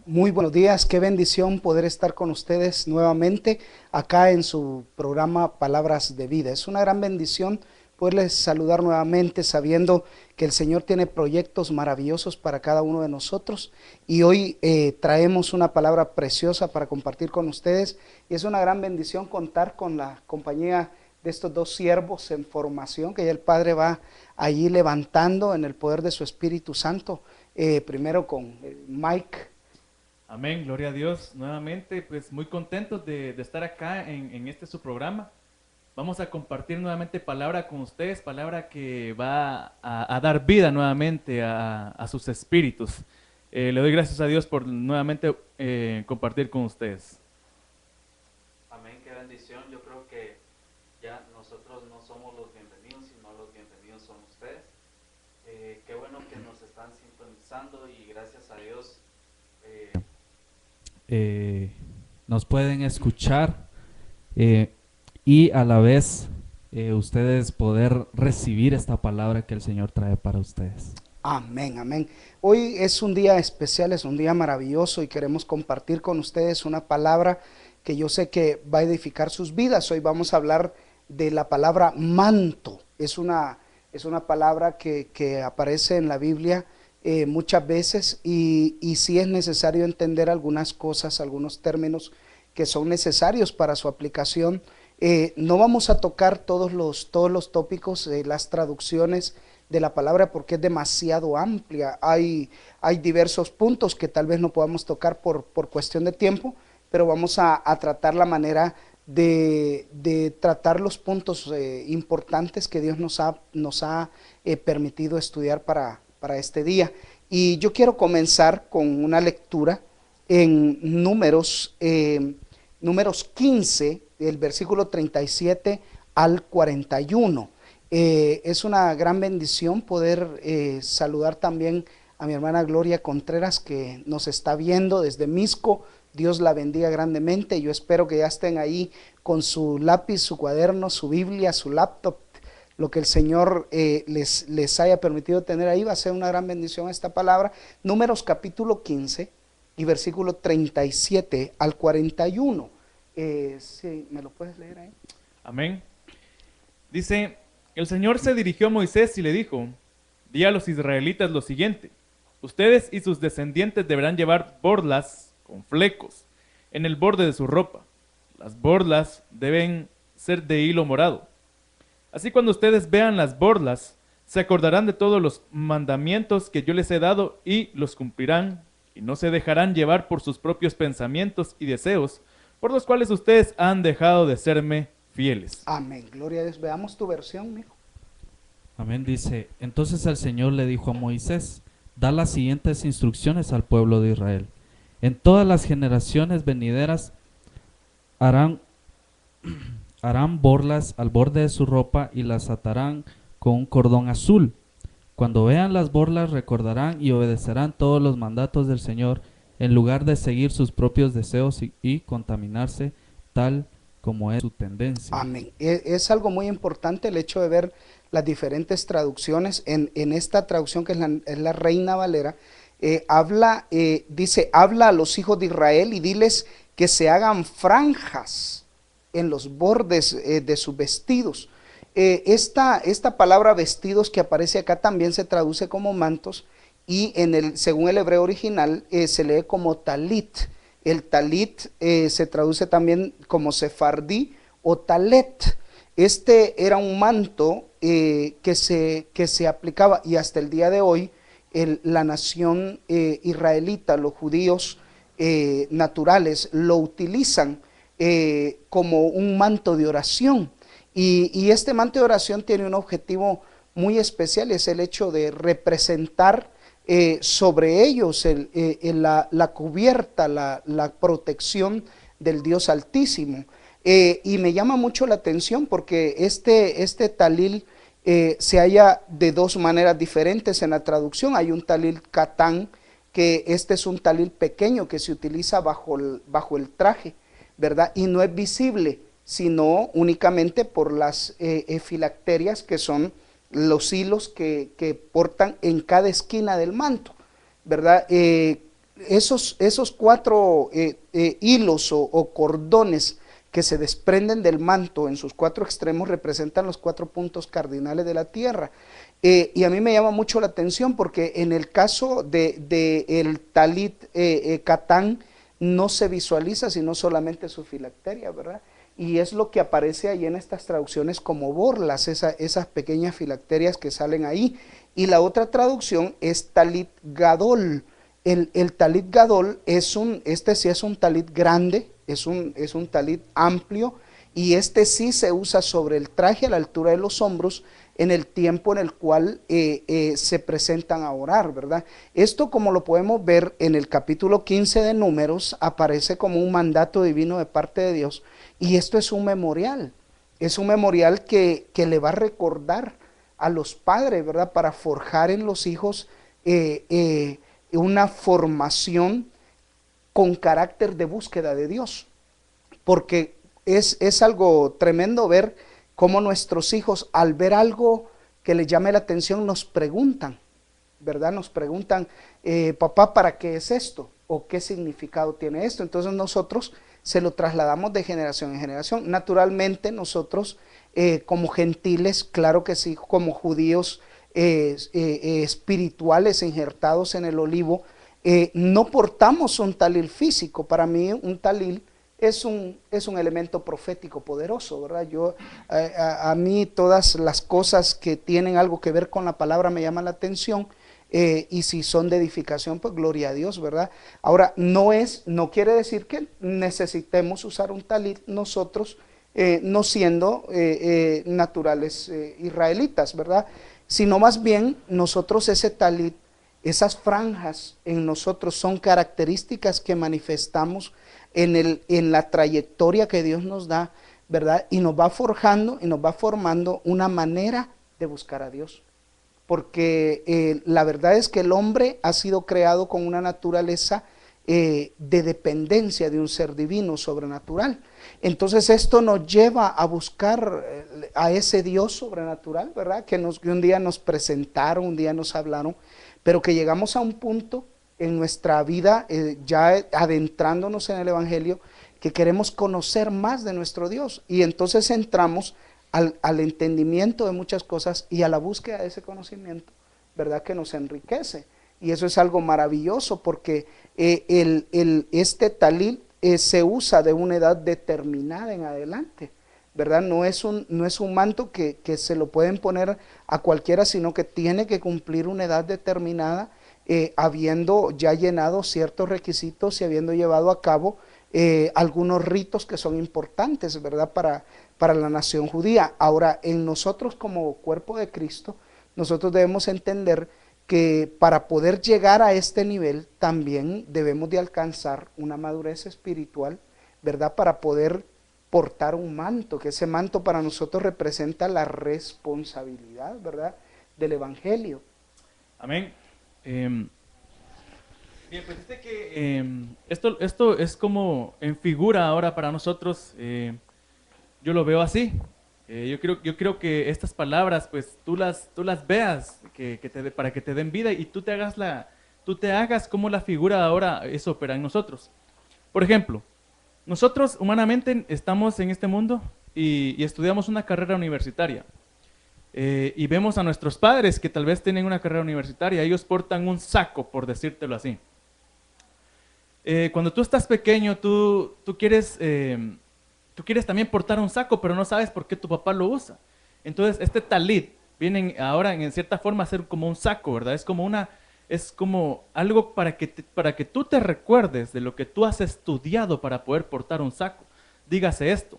Muy buenos días, qué bendición poder estar con ustedes nuevamente acá en su programa Palabras de Vida. Es una gran bendición poderles saludar nuevamente sabiendo que el Señor tiene proyectos maravillosos para cada uno de nosotros y hoy traemos una palabra preciosa para compartir con ustedes y es una gran bendición contar con la compañía de estos dos siervos en formación que ya el Padre va allí levantando en el poder de su Espíritu Santo, primero con Mike. Amén, gloria a Dios. Nuevamente, pues muy contentos de estar acá en este su programa. Vamos a compartir nuevamente palabra con ustedes, palabra que va a dar vida nuevamente a sus espíritus. Le doy gracias a Dios por nuevamente compartir con ustedes. Amén, qué bendición. Yo creo que ya nosotros no somos los bienvenidos, sino los bienvenidos son ustedes. Qué bueno que nos están sintonizando y gracias a Dios nos pueden escuchar y a la vez ustedes poder recibir esta palabra que el Señor trae para ustedes. Amén, amén. Hoy es un día especial, es un día maravilloso y queremos compartir con ustedes una palabra que yo sé que va a edificar sus vidas. Hoy vamos a hablar de la palabra manto. Es una palabra que aparece en la Biblia muchas veces y sí es necesario entender algunas cosas, algunos términos que son necesarios para su aplicación. No vamos a tocar todos los tópicos, las traducciones de la palabra porque es demasiado amplia. Hay diversos puntos que tal vez no podamos tocar por cuestión de tiempo, pero vamos a tratar la manera de tratar los puntos importantes que Dios nos ha permitido estudiar para este día. Y yo quiero comenzar con una lectura en Números 15, el versículo 37 al 41. Es una gran bendición poder saludar también a mi hermana Gloria Contreras, que nos está viendo desde Misco. Dios la bendiga grandemente. Yo espero que ya estén ahí con su lápiz, su cuaderno, su Biblia, su laptop. Lo que el Señor les haya permitido tener ahí va a ser una gran bendición esta palabra. Números capítulo 15 y versículo 37 al 41. Sí, ¿me lo puedes leer ahí? Amén. Dice, el Señor se dirigió a Moisés y le dijo, di a los israelitas lo siguiente, ustedes y sus descendientes deberán llevar borlas con flecos en el borde de su ropa. Las borlas deben ser de hilo morado. Así cuando ustedes vean las borlas, se acordarán de todos los mandamientos que yo les he dado y los cumplirán, y no se dejarán llevar por sus propios pensamientos y deseos, por los cuales ustedes han dejado de serme fieles. Amén, gloria a Dios. Veamos tu versión, mijo. Amén, dice, entonces el Señor le dijo a Moisés, da las siguientes instrucciones al pueblo de Israel. En todas las generaciones venideras harán borlas al borde de su ropa y las atarán con un cordón azul. Cuando vean las borlas recordarán y obedecerán todos los mandatos del Señor en lugar de seguir sus propios deseos y contaminarse tal como es su tendencia. Amén. Es algo muy importante el hecho de ver las diferentes traducciones. En esta traducción que es la Reina Valera, dice, habla a los hijos de Israel y diles que se hagan franjas en los bordes de sus vestidos. Esta palabra vestidos que aparece acá también se traduce como mantos y según el hebreo original se lee como talit. El talit se traduce también como sefardí o talet. Este era un manto que se aplicaba y hasta el día de hoy la nación israelita, los judíos naturales lo utilizan como un manto de oración y este manto de oración tiene un objetivo muy especial, es el hecho de representar sobre ellos la cubierta, la protección del Dios Altísimo. Y me llama mucho la atención porque este talil se halla de dos maneras diferentes en la traducción. Hay un talil catán, que este es un talil pequeño que se utiliza bajo el traje, ¿verdad? Y no es visible, sino únicamente por las filacterias, que son los hilos que portan en cada esquina del manto, ¿verdad? esos cuatro hilos o cordones que se desprenden del manto en sus cuatro extremos representan los 4 puntos cardinales de la tierra. Y a mí me llama mucho la atención porque en el caso de el talit catán no se visualiza sino solamente su filacteria, ¿verdad? Y es lo que aparece ahí en estas traducciones como borlas, esas pequeñas filacterias que salen ahí. Y la otra traducción es talit gadol. El talit gadol este sí es un talit grande, es un talit amplio, y este sí se usa sobre el traje a la altura de los hombros en el tiempo en el cual se presentan a orar, ¿verdad? Esto, como lo podemos ver en el capítulo 15 de Números, aparece como un mandato divino de parte de Dios, y esto es un memorial que le va a recordar a los padres, ¿verdad? Para forjar en los hijos una formación con carácter de búsqueda de Dios, porque es algo tremendo ver cómo nuestros hijos, al ver algo que les llame la atención, nos preguntan, ¿verdad? Nos preguntan, papá, ¿para qué es esto? ¿O qué significado tiene esto? Entonces nosotros se lo trasladamos de generación en generación. Naturalmente nosotros, como gentiles, claro que sí, como judíos espirituales injertados en el olivo, no portamos un talil físico. Para mí un talil es un elemento profético poderoso, ¿verdad? A mí todas las cosas que tienen algo que ver con la palabra me llaman la atención, y si son de edificación, pues gloria a Dios, ¿verdad? Ahora, no quiere decir que necesitemos usar un talit nosotros, no siendo naturales israelitas, ¿verdad? Sino más bien nosotros ese talit, esas franjas en nosotros son características que manifestamos en la trayectoria que Dios nos da, ¿verdad? Y nos va forjando y nos va formando una manera de buscar a Dios. Porque la verdad es que el hombre ha sido creado con una naturaleza de dependencia de un ser divino, sobrenatural. Entonces esto nos lleva a buscar a ese Dios sobrenatural, ¿verdad? Que un día nos presentaron, un día nos hablaron, pero que llegamos a un punto en nuestra vida, ya adentrándonos en el Evangelio, que queremos conocer más de nuestro Dios. Y entonces entramos al entendimiento de muchas cosas y a la búsqueda de ese conocimiento, ¿verdad? Que nos enriquece. Y eso es algo maravilloso porque este talil se usa de una edad determinada en adelante, ¿verdad? No es un manto que se lo pueden poner a cualquiera, sino que tiene que cumplir una edad determinada, habiendo ya llenado ciertos requisitos y habiendo llevado a cabo algunos ritos que son importantes, ¿verdad? Para la nación judía. Ahora, en nosotros como cuerpo de Cristo, nosotros debemos entender que para poder llegar a este nivel también debemos de alcanzar una madurez espiritual, ¿verdad? Para poder portar un manto, que ese manto para nosotros representa la responsabilidad, ¿verdad? Del Evangelio. Amén. Bien, pues dice que esto es como en figura ahora para nosotros. Yo lo veo así. Yo creo que estas palabras, pues tú las veas para que te den vida y tú te hagas como la figura ahora eso opera en nosotros. Por ejemplo, nosotros humanamente estamos en este mundo y estudiamos una carrera universitaria. Y vemos a nuestros padres que tal vez tienen una carrera universitaria, ellos portan un saco, por decírtelo así. Cuando tú estás pequeño, tú quieres también portar un saco, pero no sabes por qué tu papá lo usa. Entonces, este talit viene ahora en cierta forma a ser como un saco, ¿verdad? Es como algo para que tú te recuerdes de lo que tú has estudiado para poder portar un saco. Dígase esto.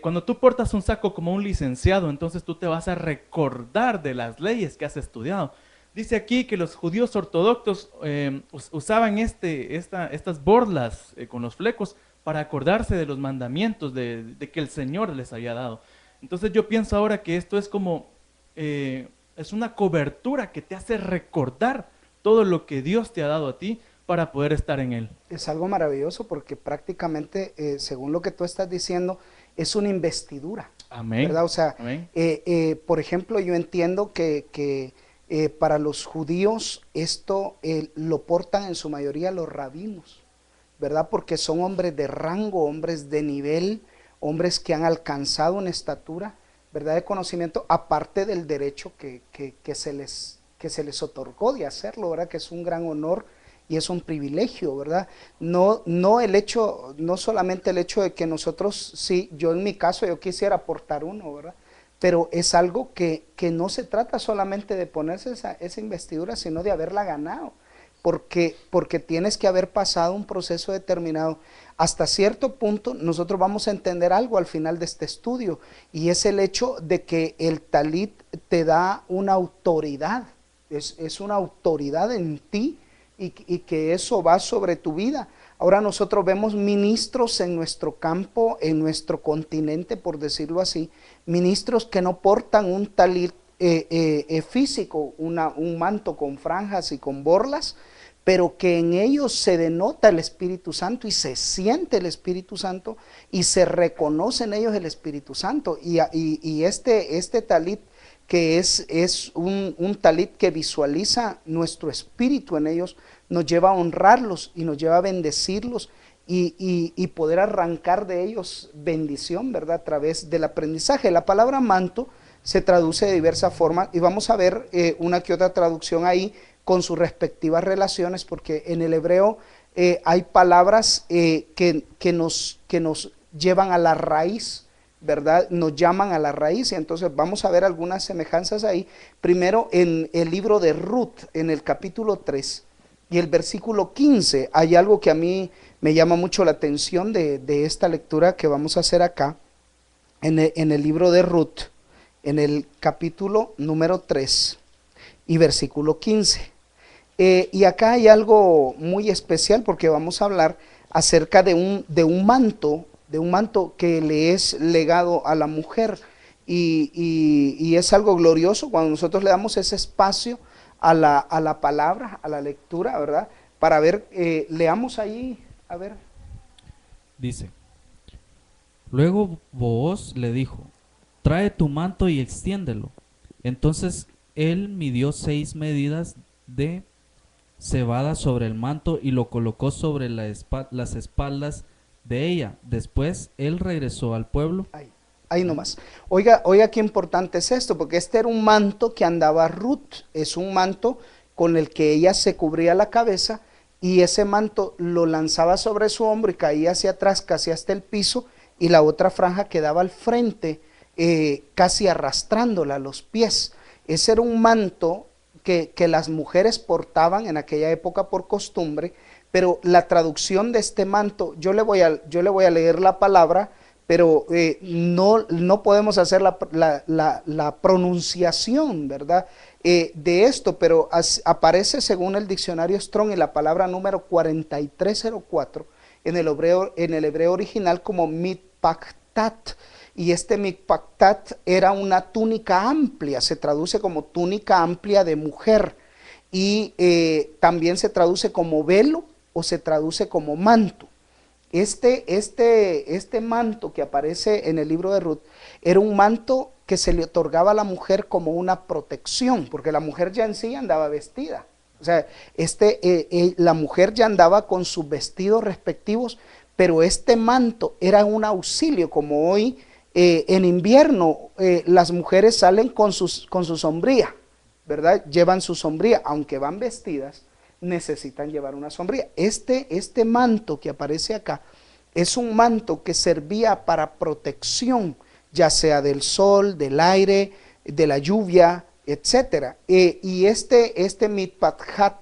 Cuando tú portas un saco como un licenciado, entonces tú te vas a recordar de las leyes que has estudiado. Dice aquí que los judíos ortodoxos usaban estas borlas con los flecos para acordarse de los mandamientos de que el Señor les había dado. Entonces yo pienso ahora que esto es como, es una cobertura que te hace recordar todo lo que Dios te ha dado a ti para poder estar en Él. Es algo maravilloso porque prácticamente, según lo que tú estás diciendo, es una investidura. Amén. ¿Verdad? O sea, Amén. Por ejemplo, yo entiendo que Para los judíos esto lo portan en su mayoría los rabinos, ¿verdad? Porque son hombres de rango, hombres de nivel, hombres que han alcanzado una estatura, ¿verdad? De conocimiento, aparte del derecho que se les otorgó de hacerlo, ¿verdad? Que es un gran honor y es un privilegio, ¿verdad? No solamente el hecho de que nosotros, sí, yo en mi caso, yo quisiera aportar uno, ¿verdad? Pero es algo que no se trata solamente de ponerse esa investidura, sino de haberla ganado, porque tienes que haber pasado un proceso determinado. Hasta cierto punto nosotros vamos a entender algo al final de este estudio, y es el hecho de que el talit te da una autoridad, es una autoridad en ti, y que eso va sobre tu vida. Ahora nosotros vemos ministros en nuestro campo, en nuestro continente, por decirlo así, ministros que no portan un talit físico, un manto con franjas y con borlas, pero que en ellos se denota el Espíritu Santo y se siente el Espíritu Santo y se reconoce en ellos el Espíritu Santo. Y este talit, que es un talit que visualiza nuestro espíritu en ellos, nos lleva a honrarlos y nos lleva a bendecirlos y poder arrancar de ellos bendición, ¿verdad? A través del aprendizaje. La palabra manto se traduce de diversas formas y vamos a ver una que otra traducción ahí con sus respectivas relaciones, porque en el hebreo hay palabras que nos llevan a la raíz, ¿verdad? Nos llaman a la raíz, y entonces vamos a ver algunas semejanzas ahí. Primero, en el libro de Ruth, en el capítulo 3 y el versículo 15, hay algo que a mí me llama mucho la atención de esta lectura que vamos a hacer acá, en el libro de Ruth, en el capítulo número 3 y versículo 15. Y acá hay algo muy especial, porque vamos a hablar acerca de un manto que le es legado a la mujer, y es algo glorioso cuando nosotros le damos ese espacio a la palabra, a la lectura, ¿verdad? Para ver, leamos ahí, a ver. Dice: Luego Booz le dijo: trae tu manto y extiéndelo. Entonces él midió 6 medidas de cebada sobre el manto y lo colocó sobre las espaldas de ella. Después él regresó al pueblo. Ahí nomás. Oiga qué importante es esto, porque este era un manto que andaba Ruth, es un manto con el que ella se cubría la cabeza, y ese manto lo lanzaba sobre su hombro y caía hacia atrás, casi hasta el piso, y la otra franja quedaba al frente, casi arrastrándola a los pies. Ese era un manto que las mujeres portaban en aquella época por costumbre, pero la traducción de este manto, yo le voy a leer la palabra, pero no podemos hacer la pronunciación, ¿verdad? De esto, pero aparece según el diccionario Strong en la palabra número 4304 en el hebreo original como mitpaktat. Y este mikpaktat era una túnica amplia, se traduce como túnica amplia de mujer, y también se traduce como velo o se traduce como manto. Este manto que aparece en el libro de Ruth era un manto que se le otorgaba a la mujer como una protección, porque la mujer ya en sí andaba vestida. O sea, la mujer ya andaba con sus vestidos respectivos, pero este manto era un auxilio, como hoy en invierno las mujeres salen con su sombría, ¿verdad? Llevan su sombría, aunque van vestidas, necesitan llevar una sombría. Este manto que aparece acá es un manto que servía para protección, ya sea del sol, del aire, de la lluvia, etcétera. Y este mitpaktat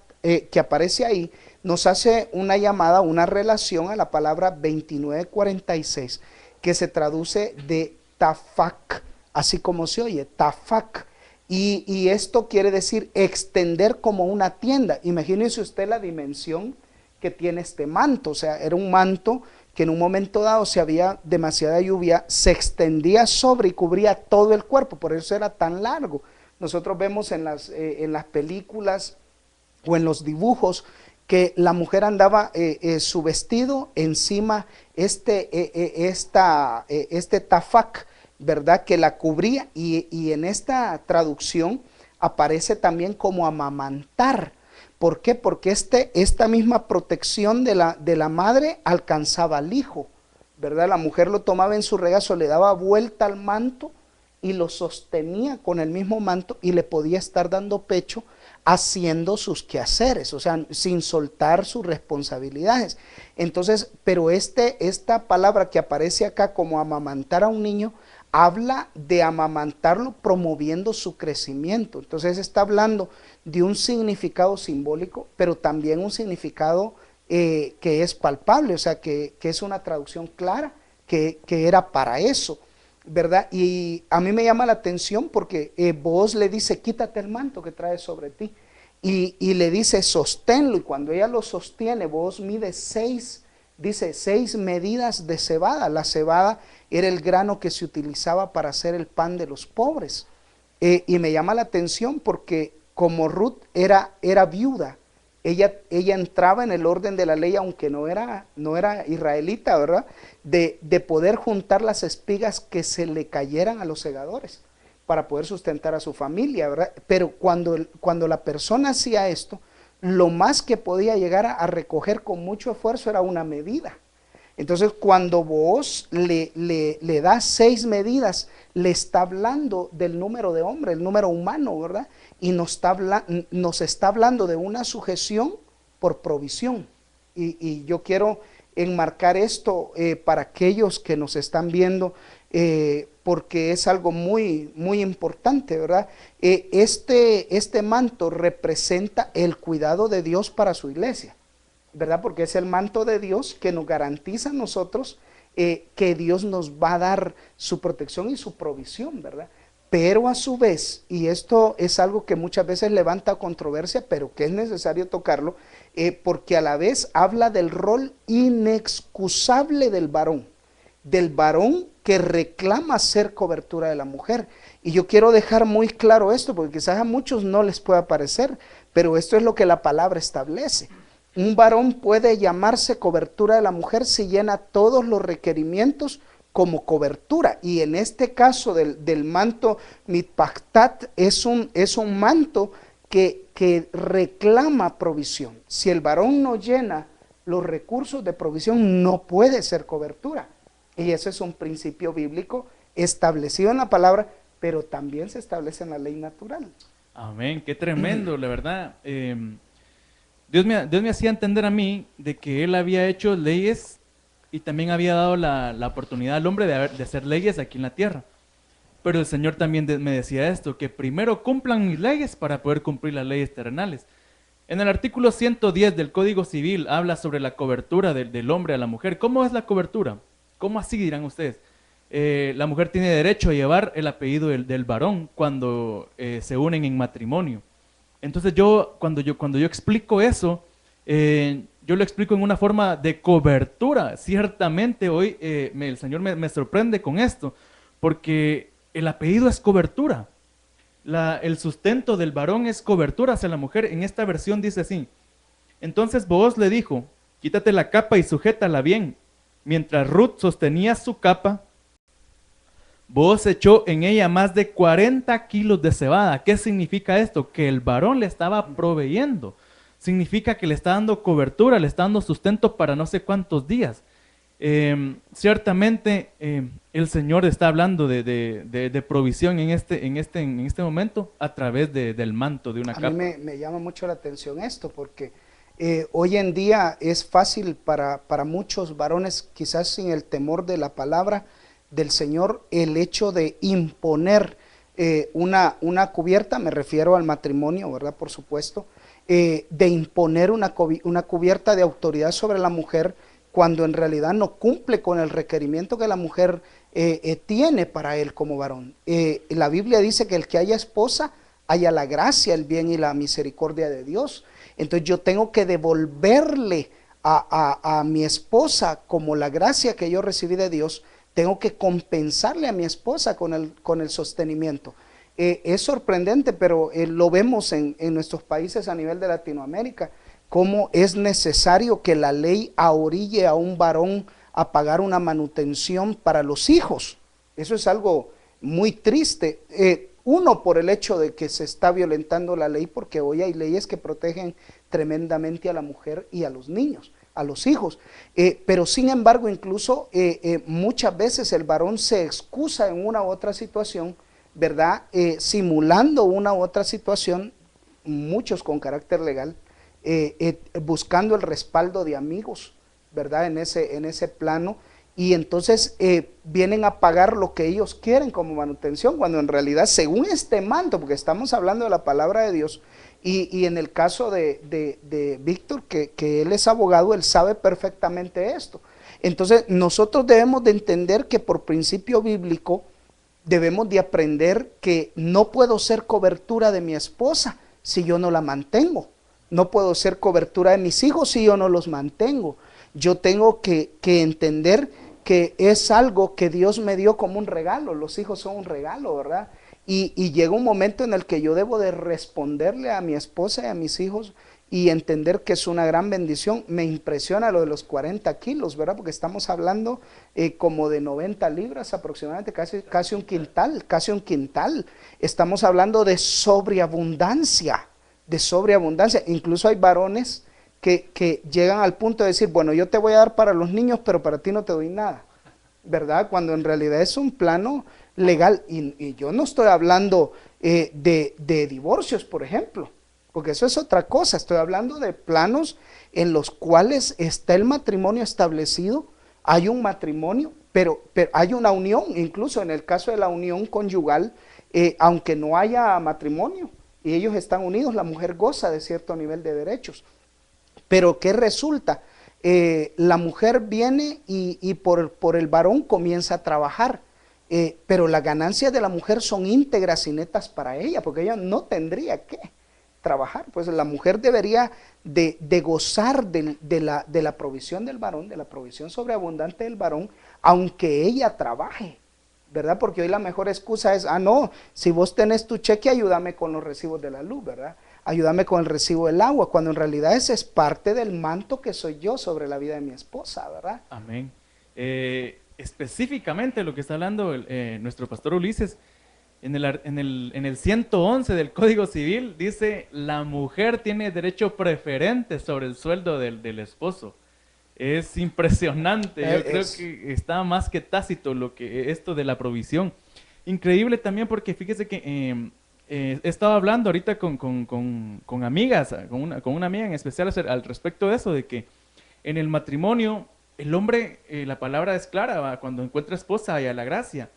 que aparece ahí nos hace una llamada, una relación a la palabra 2946, que se traduce de tafak, así como se oye, tafak. Y esto quiere decir extender como una tienda. Imagínese usted la dimensión que tiene este manto. O sea, era un manto que en un momento dado, si había demasiada lluvia, se extendía sobre y cubría todo el cuerpo. Por eso era tan largo. Nosotros vemos en las películas o en los dibujos que la mujer andaba su vestido encima, este tafak, ¿verdad? Que la cubría, y en esta traducción aparece también como amamantar. ¿Por qué? Porque esta misma protección de la madre alcanzaba al hijo, ¿verdad? La mujer lo tomaba en su regazo, le daba vuelta al manto y lo sostenía con el mismo manto y le podía estar dando pecho haciendo sus quehaceres, o sea, sin soltar sus responsabilidades. Entonces, pero esta palabra que aparece acá como amamantar a un niño, habla de amamantarlo promoviendo su crecimiento. Entonces está hablando de un significado simbólico, pero también un significado que es palpable, o sea, que es una traducción clara, que era para eso, ¿verdad? Y a mí me llama la atención porque Booz le dice, quítate el manto que traes sobre ti, y le dice, sosténlo, y cuando ella lo sostiene, Booz mide 6 medidas de cebada. La cebada era el grano que se utilizaba para hacer el pan de los pobres. Y me llama la atención porque como Ruth era viuda, ella entraba en el orden de la ley, aunque no era israelita, ¿verdad? De poder juntar las espigas que se le cayeran a los segadores para poder sustentar a su familia, ¿verdad? Pero cuando la persona hacía esto, lo más que podía llegar a recoger con mucho esfuerzo era una medida. Entonces, cuando Booz le da 6 medidas, le está hablando del número de hombre, el número humano, ¿verdad? Y nos está hablando de una sujeción por provisión. Y yo quiero enmarcar esto para aquellos que nos están viendo, porque es algo muy, muy importante, ¿verdad? Este manto representa el cuidado de Dios para su iglesia, ¿verdad? Porque es el manto de Dios que nos garantiza a nosotros que Dios nos va a dar su protección y su provisión, ¿verdad? Pero a su vez, y esto es algo que muchas veces levanta controversia, pero que es necesario tocarlo, porque a la vez habla del rol inexcusable del varón que reclama ser cobertura de la mujer. Y yo quiero dejar muy claro esto, porque quizás a muchos no les pueda parecer, pero esto es lo que la palabra establece. Un varón puede llamarse cobertura de la mujer si llena todos los requerimientos como cobertura, y en este caso del manto mitpactat es un manto que reclama provisión. Si el varón no llena los recursos de provisión, no puede ser cobertura, y eso es un principio bíblico establecido en la palabra, pero también se establece en la ley natural. Amén, qué tremendo, la verdad. Dios me hacía entender a mí de que Él había hecho leyes y también había dado la oportunidad al hombre de hacer leyes aquí en la tierra. Pero el Señor también me decía esto, que primero cumplan mis leyes para poder cumplir las leyes terrenales. En el artículo 110 del Código Civil habla sobre la cobertura del hombre a la mujer. ¿Cómo es la cobertura? ¿Cómo así dirán ustedes? La mujer tiene derecho a llevar el apellido del varón cuando se unen en matrimonio. Entonces cuando yo explico eso, yo lo explico en una forma de cobertura. Ciertamente hoy el Señor me sorprende con esto, porque el apellido es cobertura. El sustento del varón es cobertura hacia la mujer. En esta versión dice así: entonces Booz le dijo, quítate la capa y sujétala bien. Mientras Ruth sostenía su capa, Booz echó en ella más de 40 kilos de cebada. ¿Qué significa esto? Que el varón le estaba proveyendo. Significa que le está dando cobertura, le está dando sustento para no sé cuántos días. Ciertamente el Señor está hablando de provisión en este momento a través del manto de una capa. A mí me llama mucho la atención esto, porque hoy en día es fácil para muchos varones, quizás sin el temor de la palabra del Señor, el hecho de imponer una cubierta, me refiero al matrimonio, ¿verdad? Por supuesto, de imponer una cubierta de autoridad sobre la mujer, cuando en realidad no cumple con el requerimiento que la mujer tiene para él como varón. La Biblia dice que el que haya esposa, haya la gracia, el bien y la misericordia de Dios. Entonces yo tengo que devolverle a mi esposa como la gracia que yo recibí de Dios. Tengo que compensarle a mi esposa con el sostenimiento. Es sorprendente, pero lo vemos en nuestros países a nivel de Latinoamérica, cómo es necesario que la ley ahorille a un varón a pagar una manutención para los hijos. Eso es algo muy triste. Uno, por el hecho de que se está violentando la ley, porque hoy hay leyes que protegen tremendamente a la mujer y a los niños, a los hijos. Pero sin embargo, incluso muchas veces el varón se excusa en una u otra situación, ¿verdad? Simulando una u otra situación, muchos con carácter legal, buscando el respaldo de amigos, ¿verdad? En ese plano. Y entonces vienen a pagar lo que ellos quieren como manutención, cuando en realidad, según este manto, porque estamos hablando de la palabra de Dios, y en el caso de Víctor, que él es abogado, él sabe perfectamente esto. Entonces nosotros debemos de entender que por principio bíblico debemos de aprender que no puedo ser cobertura de mi esposa si yo no la mantengo. No puedo ser cobertura de mis hijos si yo no los mantengo. Yo tengo que entender que es algo que Dios me dio como un regalo. Los hijos son un regalo, ¿verdad? Y llega un momento en el que yo debo de responderle a mi esposa y a mis hijos y entender que es una gran bendición. Me impresiona lo de los 40 kilos, ¿verdad? Porque estamos hablando como de 90 libras aproximadamente, casi un quintal, casi un quintal. Estamos hablando de sobreabundancia, de sobreabundancia. Incluso hay varones que llegan al punto de decir, bueno, yo te voy a dar para los niños, pero para ti no te doy nada, ¿verdad? Cuando en realidad es un plano legal, y yo no estoy hablando de divorcios, por ejemplo, porque eso es otra cosa. Estoy hablando de planos en los cuales está el matrimonio establecido, hay un matrimonio, pero hay una unión, incluso en el caso de la unión conyugal, aunque no haya matrimonio, y ellos están unidos, la mujer goza de cierto nivel de derechos. Pero ¿qué resulta? La mujer viene y por el varón comienza a trabajar, pero las ganancias de la mujer son íntegras y netas para ella, porque ella no tendría que trabajar. Pues la mujer debería de gozar de la provisión del varón, de la provisión sobreabundante del varón, aunque ella trabaje, ¿verdad? Porque hoy la mejor excusa es, no, si vos tenés tu cheque, ayúdame con los recibos de la luz, ¿verdad? Ayúdame con el recibo del agua, cuando en realidad ese es parte del manto que soy yo sobre la vida de mi esposa, ¿verdad? Amén. Específicamente lo que está hablando nuestro pastor Ulises, en el 111 del Código Civil dice, la mujer tiene derecho preferente sobre el sueldo del esposo. Es impresionante, yo creo que está más que tácito esto de la provisión. Increíble también porque fíjese que he estado hablando ahorita con amigas, con una amiga en especial al respecto de eso, de que en el matrimonio el hombre, la palabra es clara, ¿va? Cuando encuentra esposa hay a la gracia.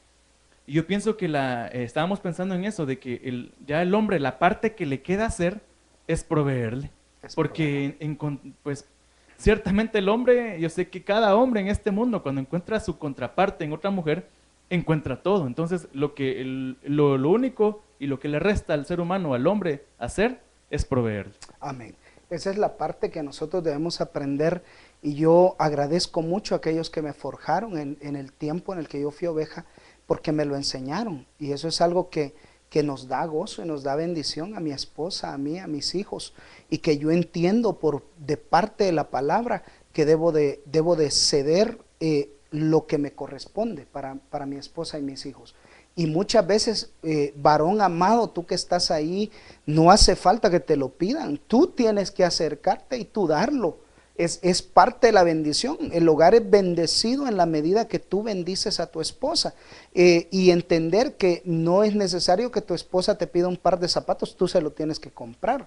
Y yo pienso que estábamos pensando en eso, de que ya el hombre, la parte que le queda hacer es proveerle. Porque pues ciertamente el hombre, yo sé que cada hombre en este mundo cuando encuentra su contraparte en otra mujer, encuentra todo. Entonces lo único y lo que le resta al ser humano, al hombre, hacer es proveerle. Amén. Esa es la parte que nosotros debemos aprender, y yo agradezco mucho a aquellos que me forjaron en el tiempo en el que yo fui oveja, porque me lo enseñaron, y eso es algo que nos da gozo y nos da bendición a mi esposa, a mí, a mis hijos, y que yo entiendo de parte de la palabra que debo de ceder lo que me corresponde para mi esposa y mis hijos. Y muchas veces, varón amado, tú que estás ahí, no hace falta que te lo pidan, tú tienes que acercarte y tú darlo. Es parte de la bendición. El hogar es bendecido en la medida que tú bendices a tu esposa, y entender que no es necesario que tu esposa te pida un par de zapatos, tú se lo tienes que comprar.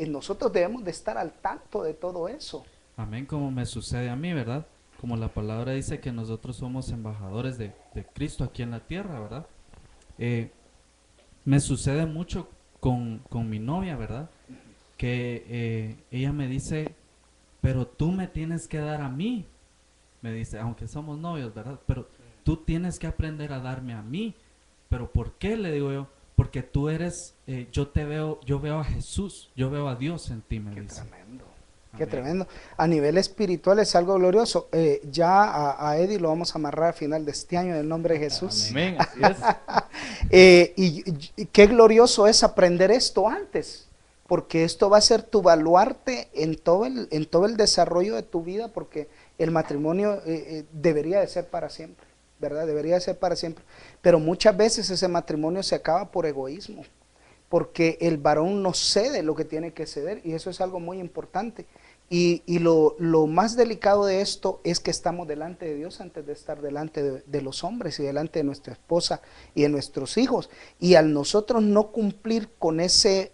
Nosotros debemos de estar al tanto de todo eso. Amén, como me sucede a mí, ¿verdad? Como la palabra dice que nosotros somos embajadores de Cristo aquí en la tierra, ¿verdad? Me sucede mucho con mi novia, ¿verdad? Que ella me dice, pero tú me tienes que dar a mí, me dice, aunque somos novios, ¿verdad? Pero tú tienes que aprender a darme a mí. ¿Pero por qué? Le digo yo, porque tú eres, yo veo a Jesús, yo veo a Dios en ti, me dice. Tremendo. Qué tremendo. A nivel espiritual es algo glorioso. Ya a Eddie lo vamos a amarrar al final de este año en el nombre de Jesús. Amén, así es. Y qué glorioso es aprender esto antes, porque esto va a ser tu baluarte en todo el desarrollo de tu vida, porque el matrimonio debería de ser para siempre. ¿verdad? Debería ser para siempre. Pero muchas veces ese matrimonio se acaba por egoísmo, porque el varón no cede lo que tiene que ceder, y eso es algo muy importante. Y lo más delicado de esto es que estamos delante de Dios antes de estar delante de los hombres y delante de nuestra esposa y de nuestros hijos. Y al nosotros no cumplir con ese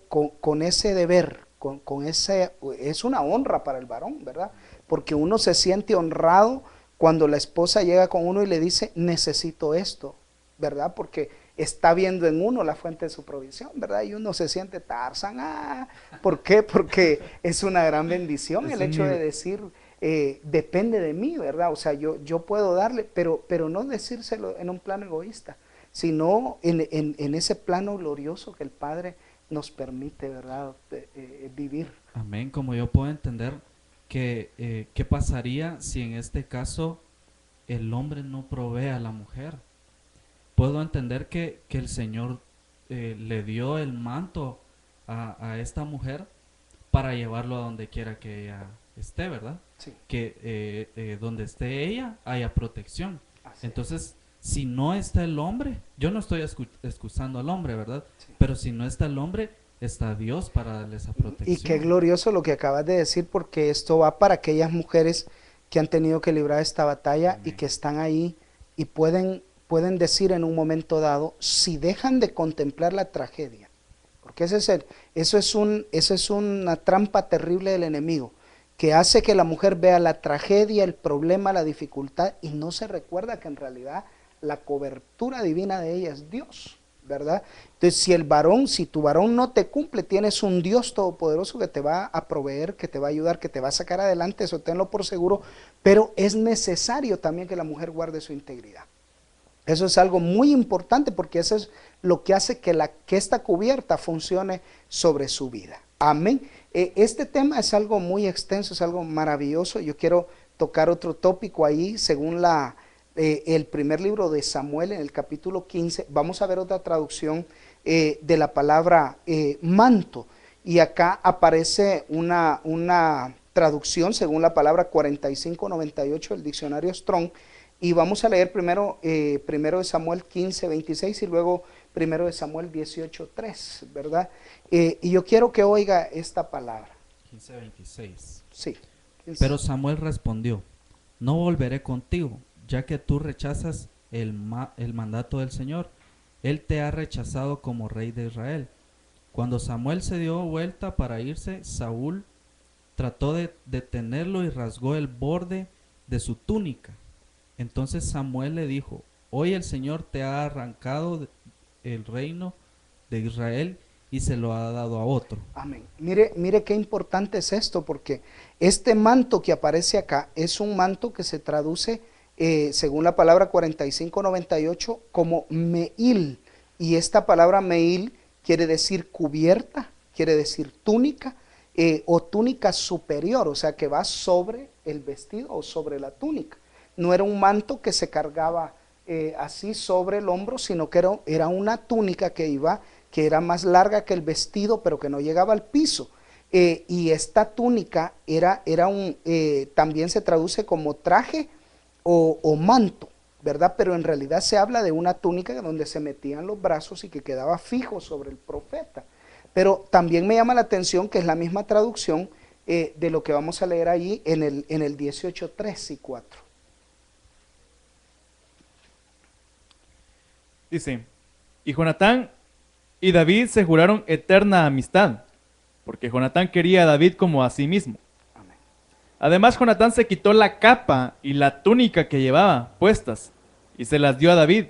deber, con ese, es una honra para el varón, ¿verdad? Porque uno se siente honrado cuando la esposa llega con uno y le dice, necesito esto, ¿verdad? Porque está viendo en uno la fuente de su provisión, ¿verdad? Y uno se siente Tarzán. ¿Por qué? Porque es una gran bendición el hecho de decir, depende de mí, ¿verdad? O sea, yo puedo darle, pero no decírselo en un plano egoísta, sino en ese plano glorioso que el Padre nos permite, ¿verdad? Vivir. Amén. Como yo puedo entender que, ¿qué pasaría si en este caso el hombre no provee a la mujer? Puedo entender que el Señor le dio el manto a esta mujer para llevarlo a donde quiera que ella esté, ¿verdad? Sí. Que donde esté ella haya protección. Así Entonces, si no está el hombre, yo no estoy excusando al hombre, ¿verdad? Sí. Pero si no está el hombre, está Dios para darle esa protección. Y qué glorioso lo que acabas de decir, porque esto va para aquellas mujeres que han tenido que librar esta batalla. Amén. Y que están ahí y pueden decir en un momento dado, si dejan de contemplar la tragedia, porque eso es una trampa terrible del enemigo, que hace que la mujer vea la tragedia, el problema, la dificultad, y no se recuerda que en realidad la cobertura divina de ella es Dios, ¿verdad? Entonces, si tu varón no te cumple, tienes un Dios todopoderoso que te va a proveer, que te va a ayudar, que te va a sacar adelante, eso tenlo por seguro, pero es necesario también que la mujer guarde su integridad. Eso es algo muy importante, porque eso es lo que hace que esta cubierta funcione sobre su vida. Amén. Este tema es algo muy extenso, es algo maravilloso. Yo quiero tocar otro tópico ahí, según el primer libro de Samuel, en el capítulo 15. Vamos a ver otra traducción de la palabra manto. Y acá aparece una traducción según la palabra 4598 del diccionario Strong. Y vamos a leer primero de Samuel 15, 26 y luego primero de Samuel 18, 3, ¿verdad? Y yo quiero que oiga esta palabra. 15, 26. Sí. 15. Pero Samuel respondió, no volveré contigo, ya que tú rechazas el mandato del Señor. Él te ha rechazado como rey de Israel. Cuando Samuel se dio vuelta para irse, Saúl trató de detenerlo y rasgó el borde de su túnica. Entonces Samuel le dijo, hoy el Señor te ha arrancado el reino de Israel y se lo ha dado a otro. Amén. Mire qué importante es esto, porque este manto que aparece acá es un manto que se traduce, según la palabra 4598, como meil. Y esta palabra meil quiere decir cubierta, quiere decir túnica, o túnica superior, o sea que va sobre el vestido o sobre la túnica. No era un manto que se cargaba así sobre el hombro, sino que era una túnica que era más larga que el vestido, pero que no llegaba al piso. Y esta túnica también se traduce como traje o manto, ¿verdad? Pero en realidad se habla de una túnica donde se metían los brazos y que quedaba fijo sobre el profeta. Pero también me llama la atención que es la misma traducción de lo que vamos a leer ahí en el 18, 3 y 4. Dice, y Jonatán y David se juraron eterna amistad, porque Jonatán quería a David como a sí mismo. Amén. Además, Jonatán se quitó la capa y la túnica que llevaba puestas y se las dio a David,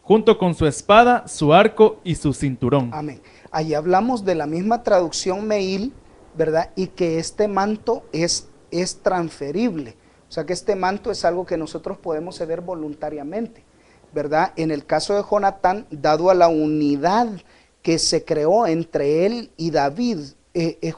junto con su espada, su arco y su cinturón. Amén. Ahí hablamos de la misma traducción meil, ¿verdad? Y que este manto es transferible. O sea que este manto es algo que nosotros podemos ceder voluntariamente, ¿verdad? En el caso de Jonatán, dado a la unidad que se creó entre él y David,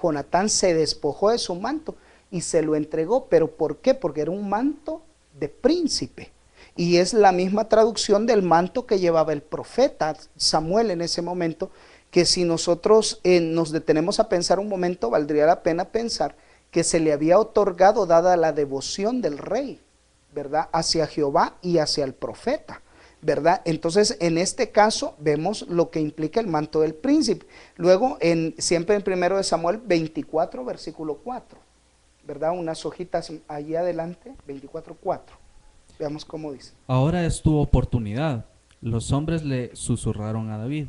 Jonatán se despojó de su manto y se lo entregó. ¿Pero por qué? Porque era un manto de príncipe. Y es la misma traducción del manto que llevaba el profeta Samuel en ese momento, que si nosotros nos detenemos a pensar un momento, valdría la pena pensar que se le había otorgado dada la devoción del rey, ¿verdad? Hacia Jehová y hacia el profeta, ¿verdad? Entonces, en este caso vemos lo que implica el manto del príncipe. Luego, siempre en 1 de Samuel 24, versículo 4, ¿verdad? Unas hojitas allí adelante, 24:4. Veamos cómo dice. Ahora es tu oportunidad. Los hombres le susurraron a David.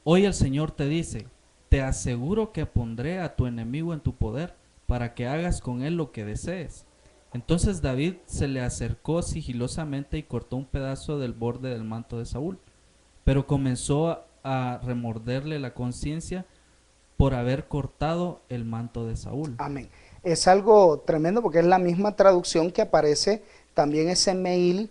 Hoy el Señor te dice, te aseguro que pondré a tu enemigo en tu poder para que hagas con él lo que desees. Entonces David se le acercó sigilosamente y cortó un pedazo del borde del manto de Saúl, pero comenzó a remorderle la conciencia por haber cortado el manto de Saúl. Amén. Es algo tremendo porque es la misma traducción que aparece también ese Meil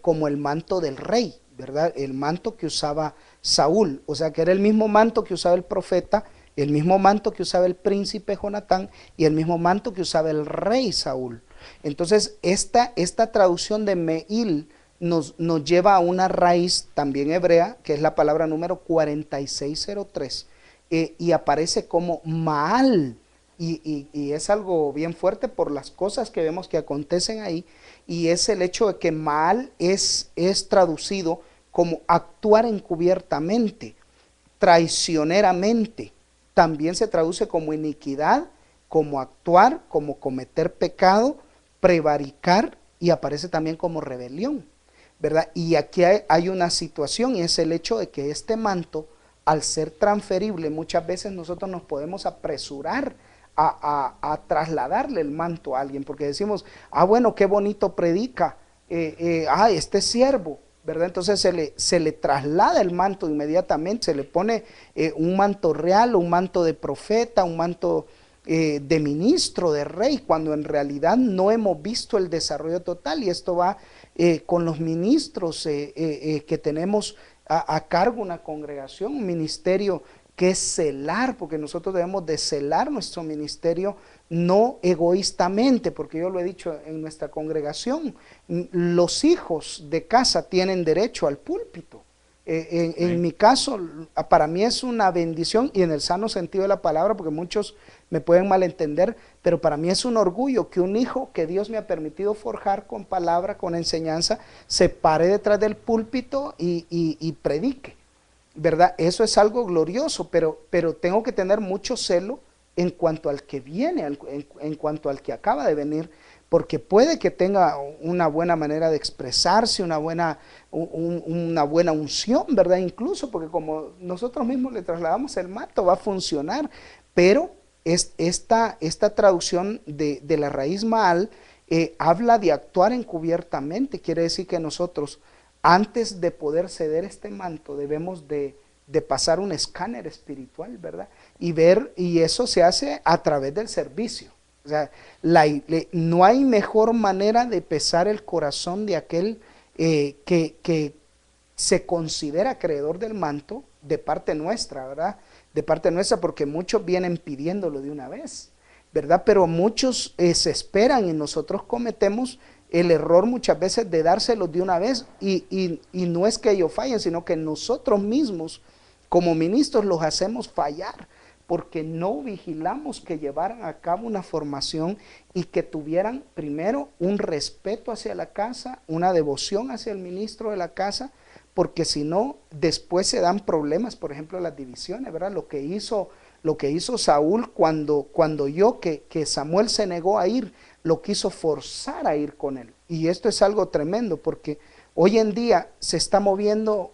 como el manto del rey, ¿verdad? El manto que usaba Saúl, o sea que era el mismo manto que usaba el profeta, el mismo manto que usaba el príncipe Jonatán y el mismo manto que usaba el rey Saúl. Entonces esta traducción de Meil nos lleva a una raíz también hebrea, que es la palabra número 4603, y aparece como Maal, y es algo bien fuerte por las cosas que vemos que acontecen ahí, y es el hecho de que Maal es traducido como actuar encubiertamente, traicioneramente. También se traduce como iniquidad, como actuar, como cometer pecado, prevaricar, y aparece también como rebelión, ¿verdad? Y aquí hay una situación, y es el hecho de que este manto, al ser transferible, muchas veces nosotros nos podemos apresurar a trasladarle el manto a alguien, porque decimos, bueno, qué bonito predica, este siervo, ¿verdad? Entonces se le traslada el manto inmediatamente, se le pone un manto real, un manto de profeta, un manto de ministro, de rey, cuando en realidad no hemos visto el desarrollo total, y esto va con los ministros que tenemos a cargo una congregación, un ministerio que es celar, porque nosotros debemos de celar nuestro ministerio no egoístamente, porque yo lo he dicho en nuestra congregación, los hijos de casa tienen derecho al púlpito. En mi caso, para mí es una bendición, y en el sano sentido de la palabra, porque muchos me pueden malentender, pero para mí es un orgullo que un hijo que Dios me ha permitido forjar con palabra, con enseñanza, se pare detrás del púlpito y predique, ¿verdad? Eso es algo glorioso, pero tengo que tener mucho celo en cuanto al que viene, en cuanto al que acaba de venir, porque puede que tenga una buena manera de expresarse, una buena unción, ¿verdad? Incluso porque como nosotros mismos le trasladamos el manto, va a funcionar, pero esta traducción de la raíz Maal habla de actuar encubiertamente. Quiere decir que nosotros, antes de poder ceder este manto, debemos de pasar un escáner espiritual, ¿verdad? Y ver, y eso se hace a través del servicio. O sea, no hay mejor manera de pesar el corazón de aquel que se considera acreedor del manto de parte nuestra, ¿verdad? De parte nuestra, porque muchos vienen pidiéndolo de una vez, ¿verdad? Pero muchos se esperan, y nosotros cometemos el error muchas veces de dárselos de una vez, y no es que ellos fallen, sino que nosotros mismos como ministros los hacemos fallar, porque no vigilamos que llevaran a cabo una formación y que tuvieran primero un respeto hacia la casa, una devoción hacia el ministro de la casa, porque si no, después se dan problemas, por ejemplo, las divisiones, ¿verdad? Lo que hizo Saúl cuando oyó que Samuel se negó a ir, lo quiso forzar a ir con él. Y esto es algo tremendo, porque hoy en día se está moviendo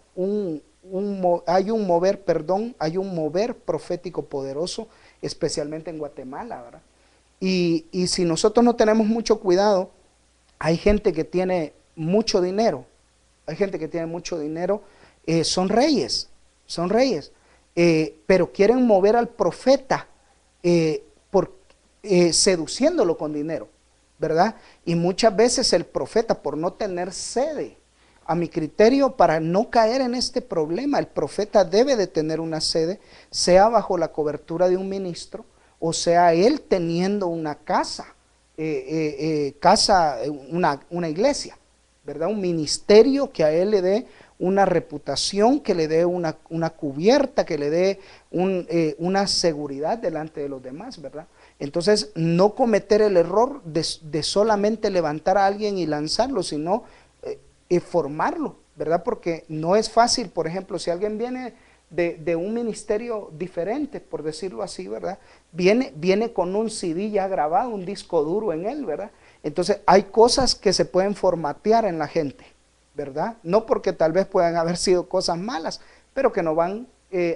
hay un mover profético poderoso, especialmente en Guatemala, ¿verdad? Y si nosotros no tenemos mucho cuidado, hay gente que tiene mucho dinero, son reyes, pero quieren mover al profeta seduciéndolo con dinero, ¿verdad? Y muchas veces el profeta, por no tener sede, a mi criterio, para no caer en este problema, el profeta debe de tener una sede, sea bajo la cobertura de un ministro, o sea él teniendo una casa, una iglesia, ¿verdad? Un ministerio que a él le dé una reputación, que le dé una cubierta, que le dé una seguridad delante de los demás, ¿verdad? Entonces, no cometer el error de solamente levantar a alguien y lanzarlo, sino formarlo, ¿verdad? Porque no es fácil, por ejemplo, si alguien viene de un ministerio diferente, por decirlo así, ¿verdad? Viene con un CD ya grabado, un disco duro en él, ¿verdad? Entonces, hay cosas que se pueden formatear en la gente, ¿verdad? No porque tal vez puedan haber sido cosas malas, pero que no van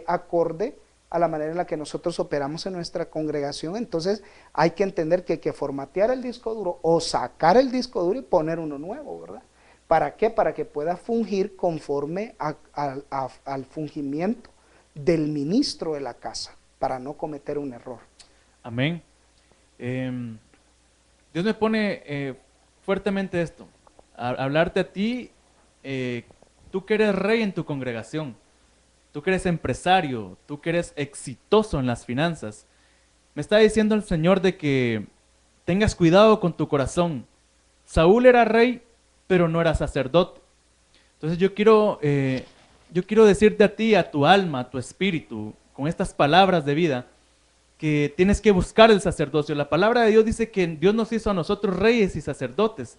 acorde a la manera en la que nosotros operamos en nuestra congregación. Entonces hay que entender que hay que formatear el disco duro o sacar el disco duro y poner uno nuevo, ¿verdad? ¿Para qué? Para que pueda fungir conforme al fungimiento del ministro de la casa, para no cometer un error. Amén. Dios me pone fuertemente esto, hablarte a ti, tú que eres rey en tu congregación, tú que eres empresario, tú que eres exitoso en las finanzas. Me está diciendo el Señor de que tengas cuidado con tu corazón. Saúl era rey, pero no era sacerdote. Entonces yo quiero decirte a ti, a tu alma, a tu espíritu, con estas palabras de vida, que tienes que buscar el sacerdocio. La palabra de Dios dice que Dios nos hizo a nosotros reyes y sacerdotes,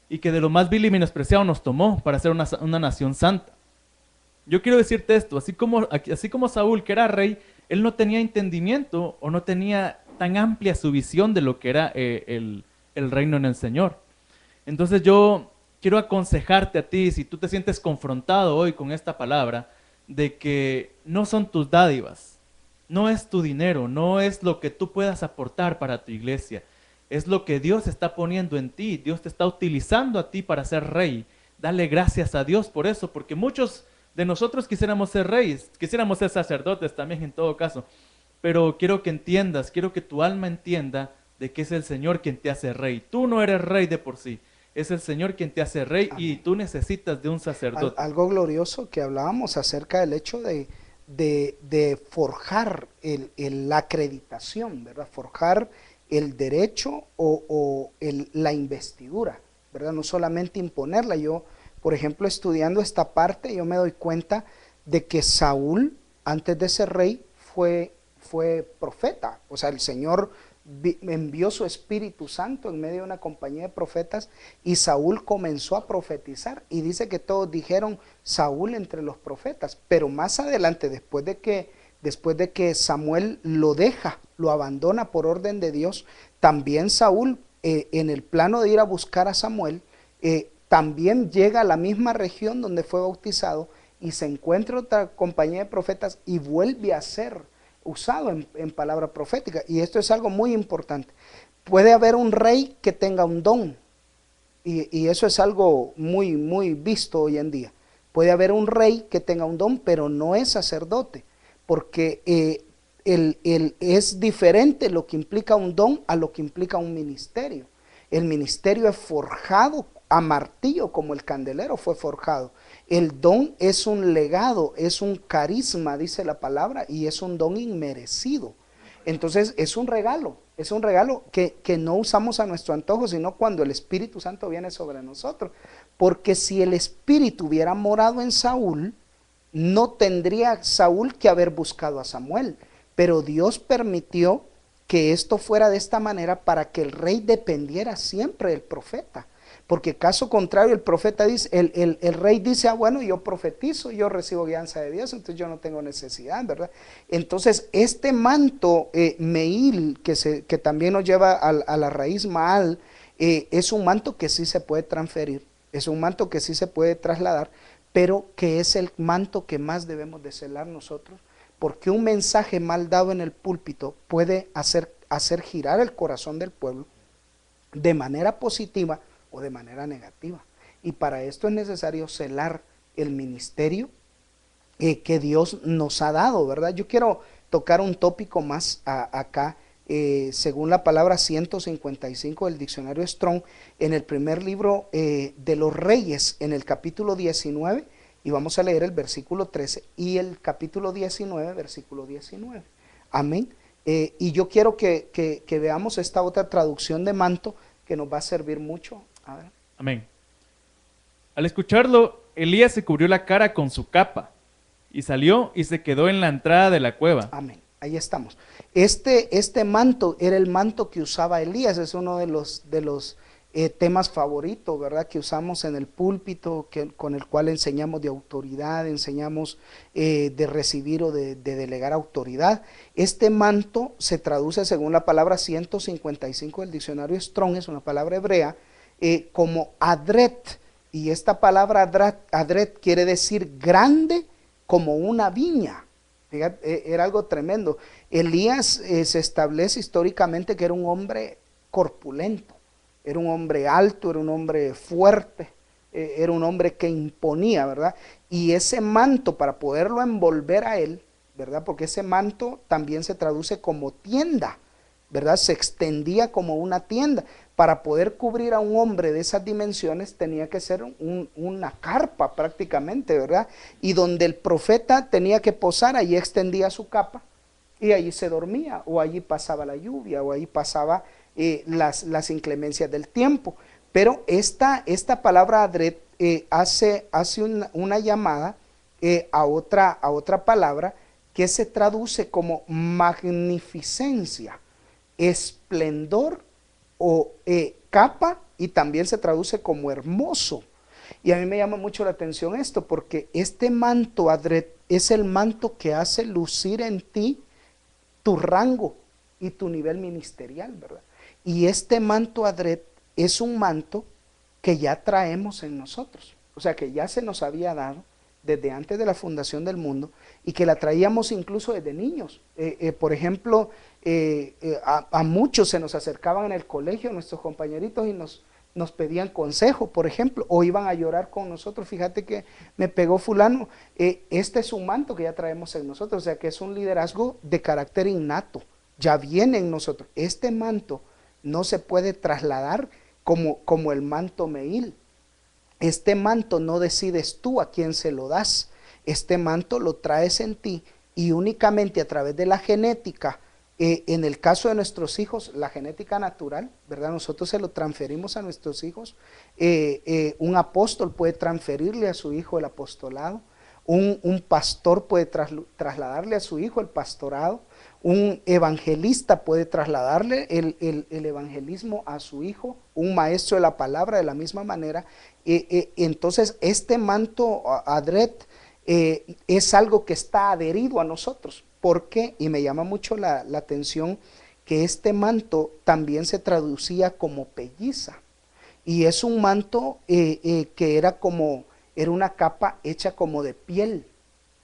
y que de lo más vil y menospreciado nos tomó para ser una nación santa. Yo quiero decirte esto, así como Saúl, que era rey, él no tenía entendimiento o no tenía tan amplia su visión de lo que era el reino en el Señor. Entonces yo quiero aconsejarte a ti, si tú te sientes confrontado hoy con esta palabra, de que no son tus dádivas, no es tu dinero, no es lo que tú puedas aportar para tu iglesia, es lo que Dios está poniendo en ti. Dios te está utilizando a ti para ser rey. Dale gracias a Dios por eso, porque muchos de nosotros quisiéramos ser reyes, quisiéramos ser sacerdotes también en todo caso, pero quiero que entiendas, quiero que tu alma entienda de que es el Señor quien te hace rey. Tú no eres rey de por sí, es el Señor quien te hace rey. Amén. Y tú necesitas de un sacerdote. Algo glorioso que hablábamos acerca del hecho de forjar la acreditación, ¿verdad? Forjar el derecho o la investidura, ¿verdad? No solamente imponerla. Yo, por ejemplo, estudiando esta parte, yo me doy cuenta de que Saúl, antes de ser rey, fue profeta. O sea, el Señor envió su Espíritu Santo en medio de una compañía de profetas y Saúl comenzó a profetizar. Y dice que todos dijeron Saúl entre los profetas. Pero más adelante, después de que Samuel lo deja, lo abandona por orden de Dios, también Saúl, en el plano de ir a buscar a Samuel, también llega a la misma región donde fue bautizado y se encuentra otra compañía de profetas y vuelve a ser usado en palabra profética. Y esto es algo muy importante. Puede haber un rey que tenga un don, y eso es algo muy, muy visto hoy en día. Puede haber un rey que tenga un don, pero no es sacerdote, porque es diferente lo que implica un don a lo que implica un ministerio. El ministerio es forjado a martillo, como el candelero fue forjado. El don es un legado, es un carisma, dice la palabra, y es un don inmerecido. Entonces es un regalo que no usamos a nuestro antojo, sino cuando el Espíritu Santo viene sobre nosotros. Porque si el Espíritu hubiera morado en Saúl, no tendría Saúl que haber buscado a Samuel. Pero Dios permitió que esto fuera de esta manera para que el rey dependiera siempre del profeta. Porque caso contrario, el profeta dice, el rey dice, bueno, yo profetizo, yo recibo guianza de Dios, entonces yo no tengo necesidad, ¿verdad? Entonces, este manto Meil, que también nos lleva a la raíz Maal, es un manto que sí se puede transferir, es un manto que sí se puede trasladar, pero que es el manto que más debemos de celar nosotros, porque un mensaje mal dado en el púlpito puede hacer girar el corazón del pueblo de manera positiva o de manera negativa. Y para esto es necesario celar el ministerio que Dios nos ha dado, ¿verdad? Yo quiero tocar un tópico más acá, según la palabra 155 del diccionario Strong, en el primer libro de los Reyes, en el capítulo 19, y vamos a leer el versículo 13 y el capítulo 19, versículo 19. Amén. Y yo quiero que veamos esta otra traducción de manto que nos va a servir mucho. A ver. Amén. Al escucharlo, Elías se cubrió la cara con su capa y salió y se quedó en la entrada de la cueva. Amén. Ahí estamos. Este manto era el manto que usaba Elías, es uno de los temas favoritos, ¿verdad? Que usamos en el púlpito, con el cual enseñamos de autoridad, enseñamos de recibir o de delegar autoridad. Este manto se traduce según la palabra 155 del diccionario Strong, es una palabra hebrea, como adret, y esta palabra adret quiere decir grande como una viña. Fíjate, era algo tremendo. Elías se establece históricamente que era un hombre corpulento, era un hombre alto, era un hombre fuerte, era un hombre que imponía, ¿verdad? Y ese manto, para poderlo envolver a él, ¿verdad? Porque ese manto también se traduce como tienda, ¿verdad? Se extendía como una tienda. Para poder cubrir a un hombre de esas dimensiones tenía que ser una carpa prácticamente, ¿verdad? Y donde el profeta tenía que posar, allí extendía su capa y allí se dormía, o allí pasaba la lluvia, o allí pasaba las inclemencias del tiempo. Pero esta palabra adret hace una llamada a otra palabra que se traduce como magnificencia, esplendor o capa, y también se traduce como hermoso. Y a mí me llama mucho la atención esto, porque este manto adret es el manto que hace lucir en ti tu rango y tu nivel ministerial, ¿verdad? Y este manto adret es un manto que ya traemos en nosotros, o sea que ya se nos había dado desde antes de la fundación del mundo, y que la traíamos incluso desde niños. Por ejemplo, a muchos se nos acercaban en el colegio, nuestros compañeritos, y nos pedían consejo, por ejemplo, o iban a llorar con nosotros. Fíjate que me pegó fulano. Este es un manto que ya traemos en nosotros, o sea que es un liderazgo de carácter innato, ya viene en nosotros. Este manto no se puede trasladar como el manto Meil. Este manto no decides tú a quién se lo das, este manto lo traes en ti, y únicamente a través de la genética, en el caso de nuestros hijos, la genética natural, ¿verdad? Nosotros se lo transferimos a nuestros hijos. Un apóstol puede transferirle a su hijo el apostolado, un pastor puede trasladarle a su hijo el pastorado, un evangelista puede trasladarle el evangelismo a su hijo, un maestro de la palabra de la misma manera. Entonces este manto adret es algo que está adherido a nosotros. ¿Por qué? Y me llama mucho la atención que este manto también se traducía como pelliza, y es un manto que era una capa hecha como de piel,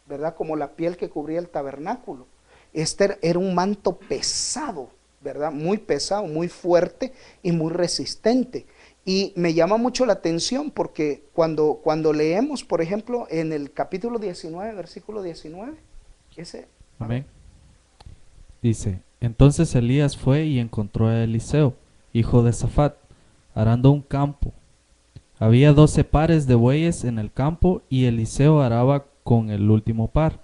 ¿verdad? Como la piel que cubría el tabernáculo. Este era un manto pesado, ¿verdad? Muy pesado, muy fuerte y muy resistente. Y me llama mucho la atención porque cuando leemos, por ejemplo, en el capítulo 19, versículo 19, Amén. Dice, entonces Elías fue y encontró a Eliseo, hijo de Safat, arando un campo. Había 12 pares de bueyes en el campo, y Eliseo araba con el último par.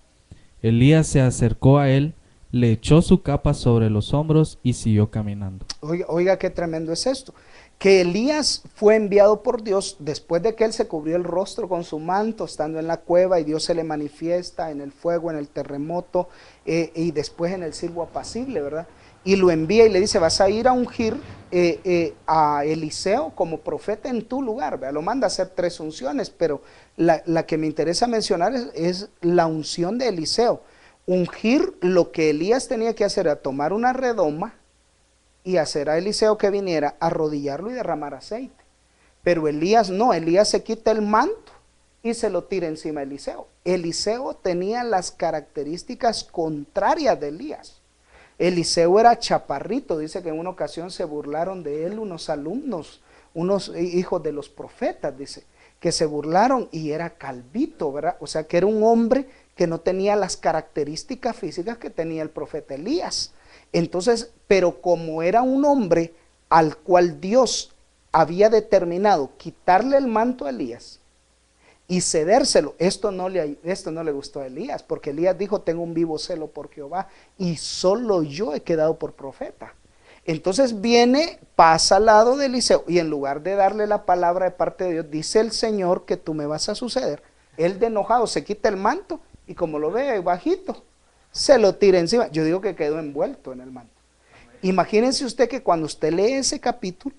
Elías se acercó a él, le echó su capa sobre los hombros y siguió caminando. Oiga, qué tremendo es esto. Que Elías fue enviado por Dios después de que él se cubrió el rostro con su manto estando en la cueva, y Dios se le manifiesta en el fuego, en el terremoto, y después en el silbo apacible, ¿verdad? Y lo envía y le dice, vas a ir a ungir a Eliseo como profeta en tu lugar, ¿verdad? Lo manda a hacer 3 unciones, pero la que me interesa mencionar es la unción de Eliseo. Ungir, lo que Elías tenía que hacer era tomar una redoma y hacer a Eliseo que viniera, arrodillarlo y derramar aceite. Pero Elías no, Elías se quita el manto y se lo tira encima de Eliseo. Eliseo tenía las características contrarias de Elías. Eliseo era chaparrito, dice que en una ocasión se burlaron de él unos alumnos, unos hijos de los profetas, dice, que se burlaron, y era calvito, ¿verdad? O sea que era un hombre que no tenía las características físicas que tenía el profeta Elías. Entonces, pero como era un hombre al cual Dios había determinado quitarle el manto a Elías y cedérselo, esto no le gustó a Elías, porque Elías dijo, tengo un vivo celo por Jehová, y solo yo he quedado por profeta. Entonces viene, pasa al lado de Eliseo, y en lugar de darle la palabra de parte de Dios, dice el Señor que tú me vas a suceder. Él de enojado se quita el manto, y como lo ve bajito, se lo tira encima. Yo digo que quedó envuelto en el manto. Imagínense usted que cuando usted lee ese capítulo,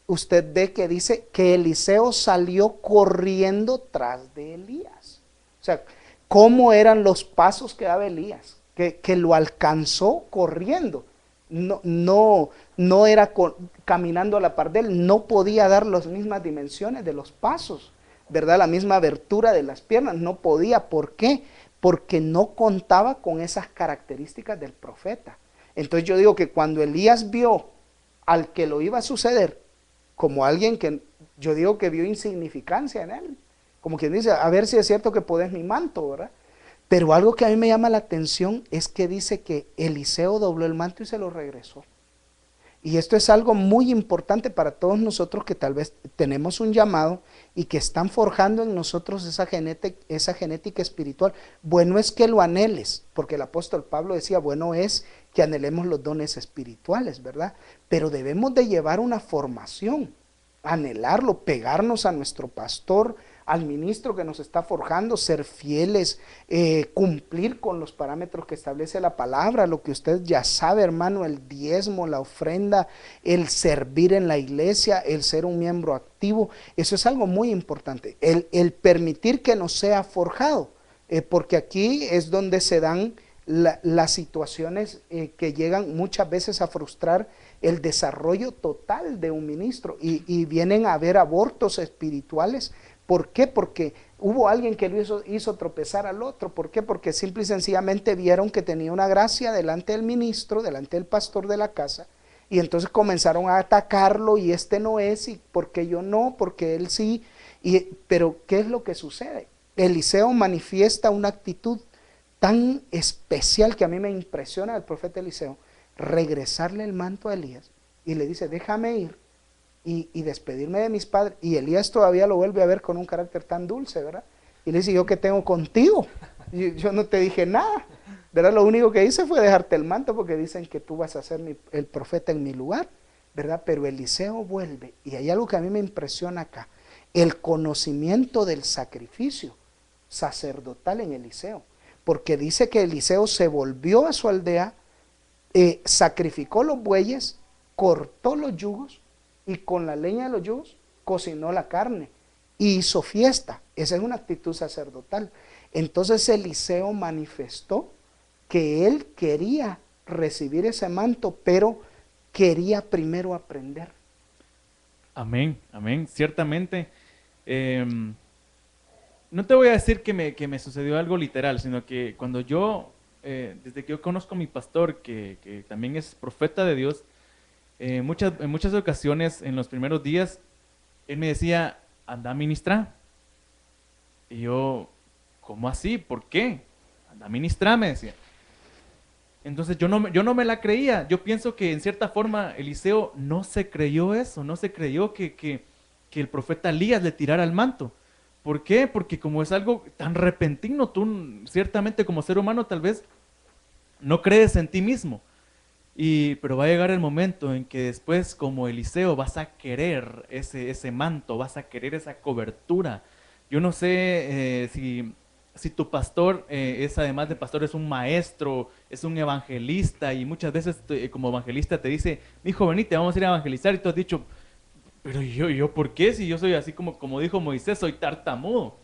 usted ve que dice que Eliseo salió corriendo tras de Elías. O sea, ¿cómo eran los pasos que daba Elías? Que lo alcanzó corriendo. No era caminando a la par de él, no podía dar las mismas dimensiones de los pasos, ¿verdad? La misma abertura de las piernas, no podía. ¿Por qué? Porque no contaba con esas características del profeta. Entonces yo digo que cuando Elías vio al que lo iba a suceder, como alguien que yo digo que vio insignificancia en él, como quien dice, a ver si es cierto que podés mi manto, ¿verdad? Pero algo que a mí me llama la atención es que dice que Eliseo dobló el manto y se lo regresó. Y esto es algo muy importante para todos nosotros que tal vez tenemos un llamado y que están forjando en nosotros esa genética espiritual. Bueno es que lo anheles, porque el apóstol Pablo decía, bueno es que anhelemos los dones espirituales, ¿verdad? Pero debemos de llevar una formación, anhelarlo, pegarnos a nuestro pastor, al ministro que nos está forjando, ser fieles, cumplir con los parámetros que establece la palabra, lo que usted ya sabe, hermano, el diezmo, la ofrenda, el servir en la iglesia, el ser un miembro activo, eso es algo muy importante, el permitir que nos sea forjado, porque aquí es donde se dan las situaciones que llegan muchas veces a frustrar el desarrollo total de un ministro y vienen a haber abortos espirituales. ¿Por qué? Porque hubo alguien que lo hizo tropezar al otro. ¿Por qué? Porque simple y sencillamente vieron que tenía una gracia delante del ministro, delante del pastor de la casa, y entonces comenzaron a atacarlo, y este no es, y ¿por qué yo no? Porque él sí. Pero ¿qué es lo que sucede? Eliseo manifiesta una actitud tan especial que a mí me impresiona del profeta Eliseo, regresarle el manto a Elías, y le dice, déjame ir y despedirme de mis padres. Y Elías todavía lo vuelve a ver con un carácter tan dulce, ¿verdad? Y le dice, ¿yo qué tengo contigo? Yo no te dije nada, ¿verdad? Lo único que hice fue dejarte el manto porque dicen que tú vas a ser el profeta en mi lugar, ¿verdad? Pero Eliseo vuelve, y hay algo que a mí me impresiona acá, el conocimiento del sacrificio sacerdotal en Eliseo, porque dice que Eliseo se volvió a su aldea, sacrificó los bueyes, cortó los yugos, y con la leña de los yugos cocinó la carne y hizo fiesta. Esa es una actitud sacerdotal. Entonces Eliseo manifestó que él quería recibir ese manto, pero quería primero aprender. Amén, amén. Ciertamente, no te voy a decir que me sucedió algo literal, sino que cuando desde que yo conozco a mi pastor, que también es profeta de Dios, en muchas ocasiones, en los primeros días, él me decía, anda a ministrar. Y yo, ¿cómo así? ¿Por qué? Anda a ministrar, me decía. Entonces yo no me la creía. Yo pienso que en cierta forma Eliseo no se creyó eso, no se creyó que el profeta Elías le tirara el manto. ¿Por qué? Porque como es algo tan repentino, tú ciertamente como ser humano tal vez no crees en ti mismo. Pero va a llegar el momento en que después, como Eliseo, vas a querer ese manto, vas a querer esa cobertura. Yo no sé si tu pastor además de pastor, es un maestro, es un evangelista, y muchas veces como evangelista te dice, hijo, venite, vamos a ir a evangelizar, y tú has dicho, pero yo ¿por qué? Si yo soy así como dijo Moisés, soy tartamudo.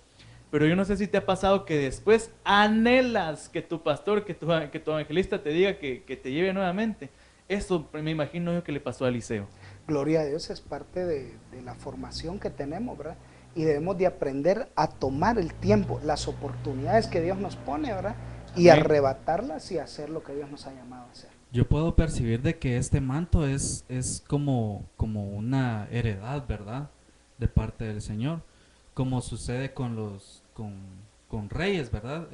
Pero yo no sé si te ha pasado que después anhelas que tu pastor, que tu evangelista te diga que te lleve nuevamente. Eso me imagino yo que le pasó a Eliseo. Gloria a Dios, es parte de la formación que tenemos, ¿verdad? Y debemos de aprender a tomar el tiempo, las oportunidades que Dios nos pone, ¿verdad? Y Amén. arrebatarlas y hacer lo que Dios nos ha llamado a hacer. Yo puedo percibir de que este manto es como una heredad, ¿verdad? De parte del Señor, como sucede con reyes, ¿verdad?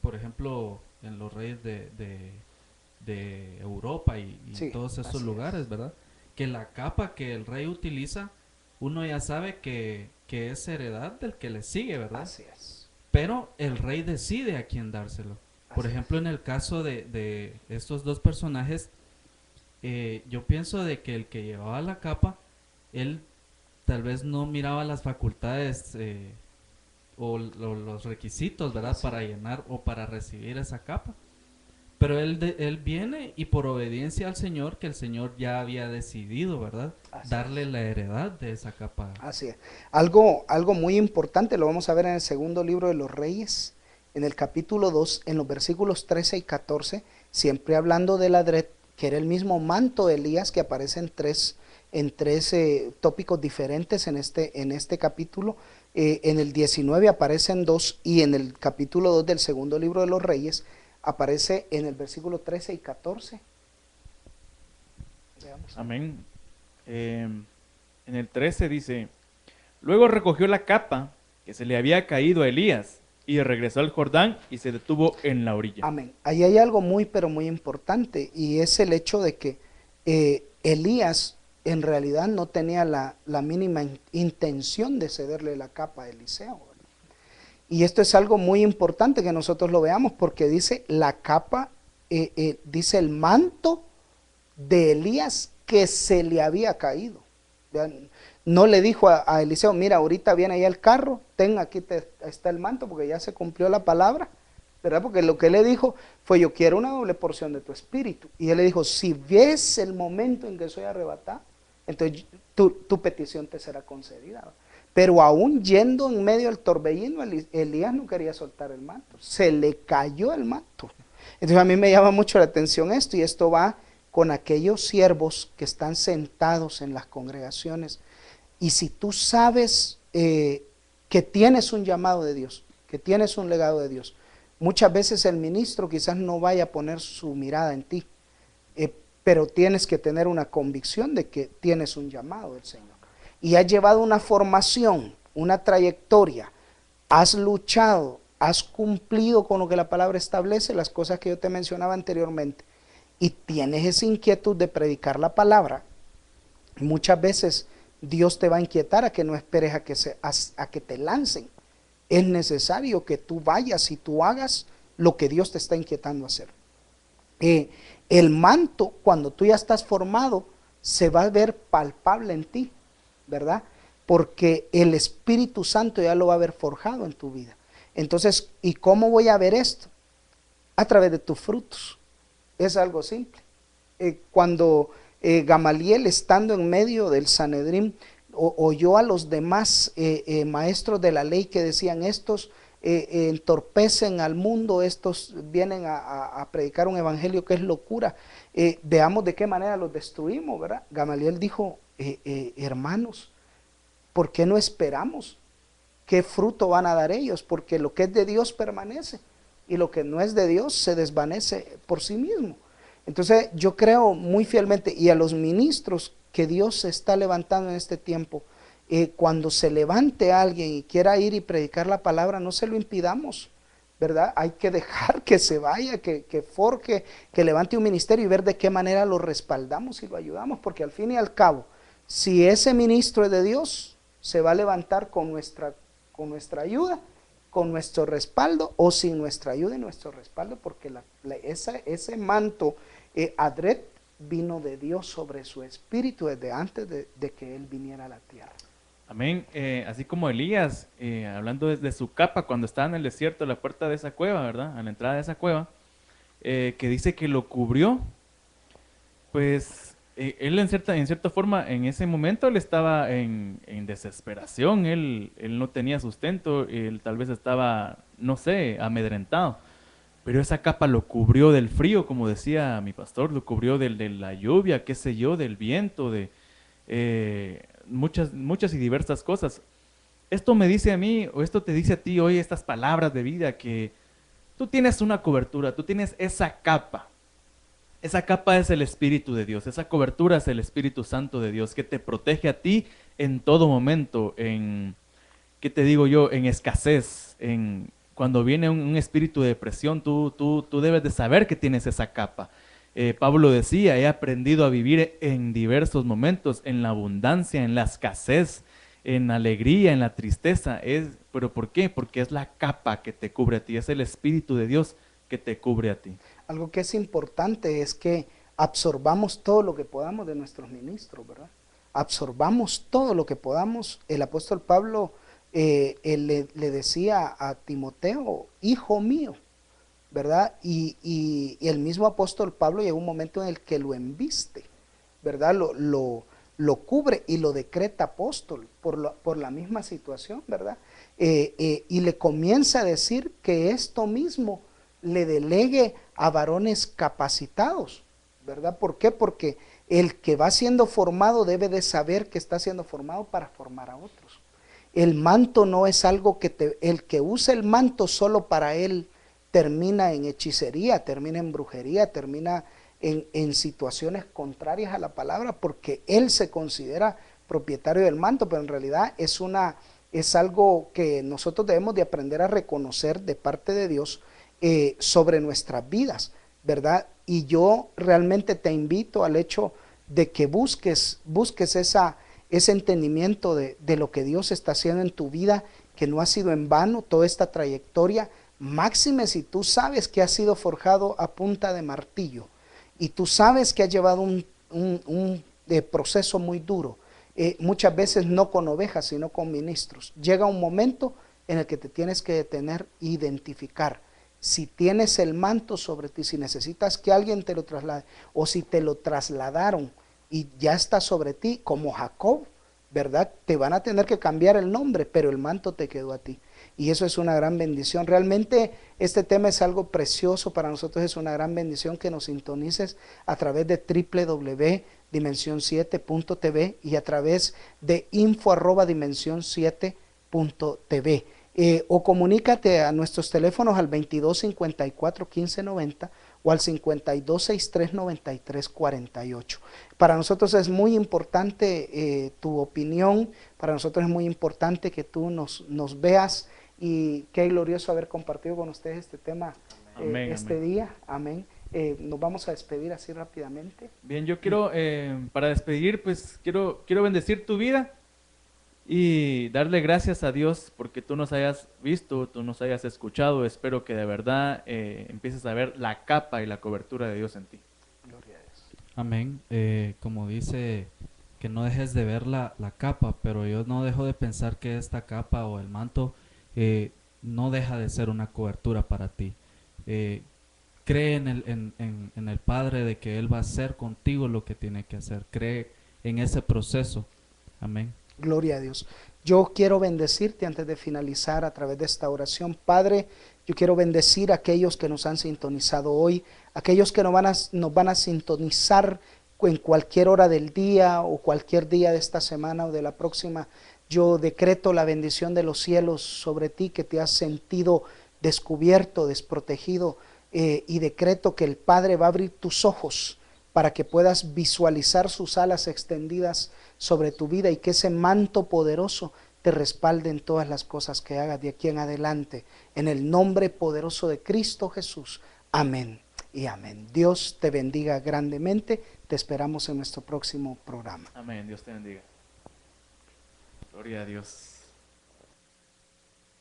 Por ejemplo, en los reyes de Europa y Sí, todos esos así lugares, es. ¿verdad? Que la capa que el rey utiliza, uno ya sabe que es heredad del que le sigue, ¿verdad? Así es. Pero el rey decide a quién dárselo. Por Así ejemplo, es. en el caso de estos dos personajes, yo pienso de que el que llevaba la capa, él tal vez no miraba las facultades o los requisitos, ¿verdad? Así Para llenar o para recibir esa capa. Pero él viene y por obediencia al Señor, que el Señor ya había decidido, ¿verdad? Así Darle la heredad de esa capa. Así es. Algo muy importante lo vamos a ver en el segundo libro de los Reyes, en el capítulo 2, en los versículos 13 y 14, siempre hablando del Adret, que era el mismo manto de Elías que aparece en tres tópicos diferentes en este capítulo. En el 19 aparecen dos y en el capítulo 2 del segundo libro de los Reyes aparece en el versículo 13 y 14. Veamos. Amén. En el 13 dice, luego recogió la capa que se le había caído a Elías y regresó al Jordán y se detuvo en la orilla. Amén. Ahí hay algo muy, pero muy importante y es el hecho de que Elías en realidad no tenía la mínima intención de cederle la capa a Eliseo, ¿verdad? Y esto es algo muy importante que nosotros lo veamos porque dice la capa, dice el manto de Elías que se le había caído. Vean, no le dijo a Eliseo, mira, ahorita viene ahí el carro, ten, aquí está el manto, porque ya se cumplió la palabra, ¿verdad? Porque lo que le dijo fue, yo quiero una doble porción de tu espíritu. Y él le dijo, si ves el momento en que soy arrebatado, entonces tu petición te será concedida. Pero aún yendo en medio del torbellino, Elías no quería soltar el manto, se le cayó el manto. Entonces a mí me llama mucho la atención esto, y esto va con aquellos siervos que están sentados en las congregaciones. Y si tú sabes que tienes un llamado de Dios, que tienes un legado de Dios, muchas veces el ministro quizás no vaya a poner su mirada en ti, pero tienes que tener una convicción de que tienes un llamado del Señor. Y has llevado una formación, una trayectoria, has luchado, has cumplido con lo que la palabra establece, las cosas que yo te mencionaba anteriormente, y tienes esa inquietud de predicar la palabra. Muchas veces Dios te va a inquietar a que no esperes a que te lancen. Es necesario que tú vayas y tú hagas lo que Dios te está inquietando a hacer. El manto, cuando tú ya estás formado, se va a ver palpable en ti, ¿verdad? Porque el Espíritu Santo ya lo va a haber forjado en tu vida. Entonces, ¿y cómo voy a ver esto? A través de tus frutos. Es algo simple. Cuando Gamaliel, estando en medio del Sanedrín, oyó a los demás maestros de la ley que decían, estos entorpecen al mundo, estos vienen a predicar un evangelio que es locura, veamos de qué manera los destruimos, ¿verdad? Gamaliel dijo, hermanos, ¿por qué no esperamos? ¿Qué fruto van a dar ellos? Porque lo que es de Dios permanece y lo que no es de Dios se desvanece por sí mismo. Entonces yo creo muy fielmente, y a los ministros que Dios se está levantando en este tiempo, cuando se levante alguien y quiera ir y predicar la palabra, no se lo impidamos, ¿verdad? Hay que dejar que se vaya, que forje, que levante un ministerio y ver de qué manera lo respaldamos y lo ayudamos, porque al fin y al cabo, si ese ministro es de Dios, se va a levantar con nuestra ayuda, con nuestro respaldo, o sin nuestra ayuda y nuestro respaldo, porque ese manto Adret vino de Dios sobre su espíritu desde antes de que él viniera a la tierra. Amén. Así como Elías, hablando desde su capa cuando estaba en el desierto, a la puerta de esa cueva, ¿verdad? A la entrada de esa cueva, que dice que lo cubrió, pues él en cierta forma en ese momento él estaba en desesperación, él no tenía sustento, él tal vez estaba, no sé, amedrentado. Pero esa capa lo cubrió del frío, como decía mi pastor, lo cubrió de la lluvia, qué sé yo, del viento, de muchas y diversas cosas. Esto me dice a mí, o esto te dice a ti hoy, estas palabras de vida, que tú tienes una cobertura, tú tienes esa capa. Esa capa es el Espíritu de Dios, esa cobertura es el Espíritu Santo de Dios, que te protege a ti en todo momento, ¿qué te digo yo? En escasez, cuando viene un espíritu de depresión, tú debes de saber que tienes esa capa. Pablo decía, he aprendido a vivir en diversos momentos, en la abundancia, en la escasez, en la alegría, en la tristeza. ¿Pero por qué? Porque es la capa que te cubre a ti, es el Espíritu de Dios que te cubre a ti. Algo que es importante es que absorbamos todo lo que podamos de nuestros ministros, ¿verdad? Absorbamos todo lo que podamos. El apóstol Pablo le decía a Timoteo, hijo mío, ¿verdad? Y el mismo apóstol Pablo llegó un momento en el que lo embiste, ¿verdad? Lo cubre y lo decreta apóstol por la misma situación, ¿verdad? Y le comienza a decir que esto mismo le delegue a varones capacitados, ¿verdad? ¿Por qué? Porque el que va siendo formado debe de saber que está siendo formado para formar a otros. El manto no es algo el que usa el manto solo para él termina en hechicería, termina en brujería, termina en situaciones contrarias a la palabra, porque él se considera propietario del manto, pero en realidad es algo que nosotros debemos de aprender a reconocer de parte de Dios sobre nuestras vidas, ¿verdad? Y yo realmente te invito al hecho de que busques ese entendimiento de lo que Dios está haciendo en tu vida, que no ha sido en vano toda esta trayectoria, máxime si tú sabes que has sido forjado a punta de martillo y tú sabes que has llevado un proceso muy duro, muchas veces no con ovejas, sino con ministros. Llega un momento en el que te tienes que detener e identificar si tienes el manto sobre ti, si necesitas que alguien te lo traslade, o si te lo trasladaron y ya está sobre ti, como Jacob, ¿verdad? Te van a tener que cambiar el nombre, pero el manto te quedó a ti. Y eso es una gran bendición. Realmente este tema es algo precioso para nosotros, es una gran bendición que nos sintonices a través de www.dimension7.tv y a través de info@dimension7.tv. O comunícate a nuestros teléfonos al 22 54 15 90 o al 52 63 93 48. Para nosotros es muy importante tu opinión, para nosotros es muy importante que tú nos veas, y qué glorioso haber compartido con ustedes este tema este día. Amén. Nos vamos a despedir así rápidamente. Bien, yo quiero, para despedir, pues quiero bendecir tu vida y darle gracias a Dios porque tú nos hayas visto, tú nos hayas escuchado. Espero que de verdad empieces a ver la capa y la cobertura de Dios en ti. Gloria a Dios. Amén. Como dice, que no dejes de ver la capa, pero yo no dejo de pensar que esta capa o el manto no deja de ser una cobertura para ti. Cree en el Padre, de que Él va a hacer contigo lo que tiene que hacer. Cree en ese proceso. Amén. Gloria a Dios. Yo quiero bendecirte antes de finalizar a través de esta oración. Padre, yo quiero bendecir a aquellos que nos han sintonizado hoy, aquellos que nos van a sintonizar en cualquier hora del día o cualquier día de esta semana o de la próxima. Yo decreto la bendición de los cielos sobre ti, que te has sentido descubierto, desprotegido, y decreto que el Padre va a abrir tus ojos para que puedas visualizar sus alas extendidas sobre tu vida y que ese manto poderoso te respalde en todas las cosas que hagas de aquí en adelante. En el nombre poderoso de Cristo Jesús. Amén y amén. Dios te bendiga grandemente. Te esperamos en nuestro próximo programa. Amén. Dios te bendiga. Gloria a Dios.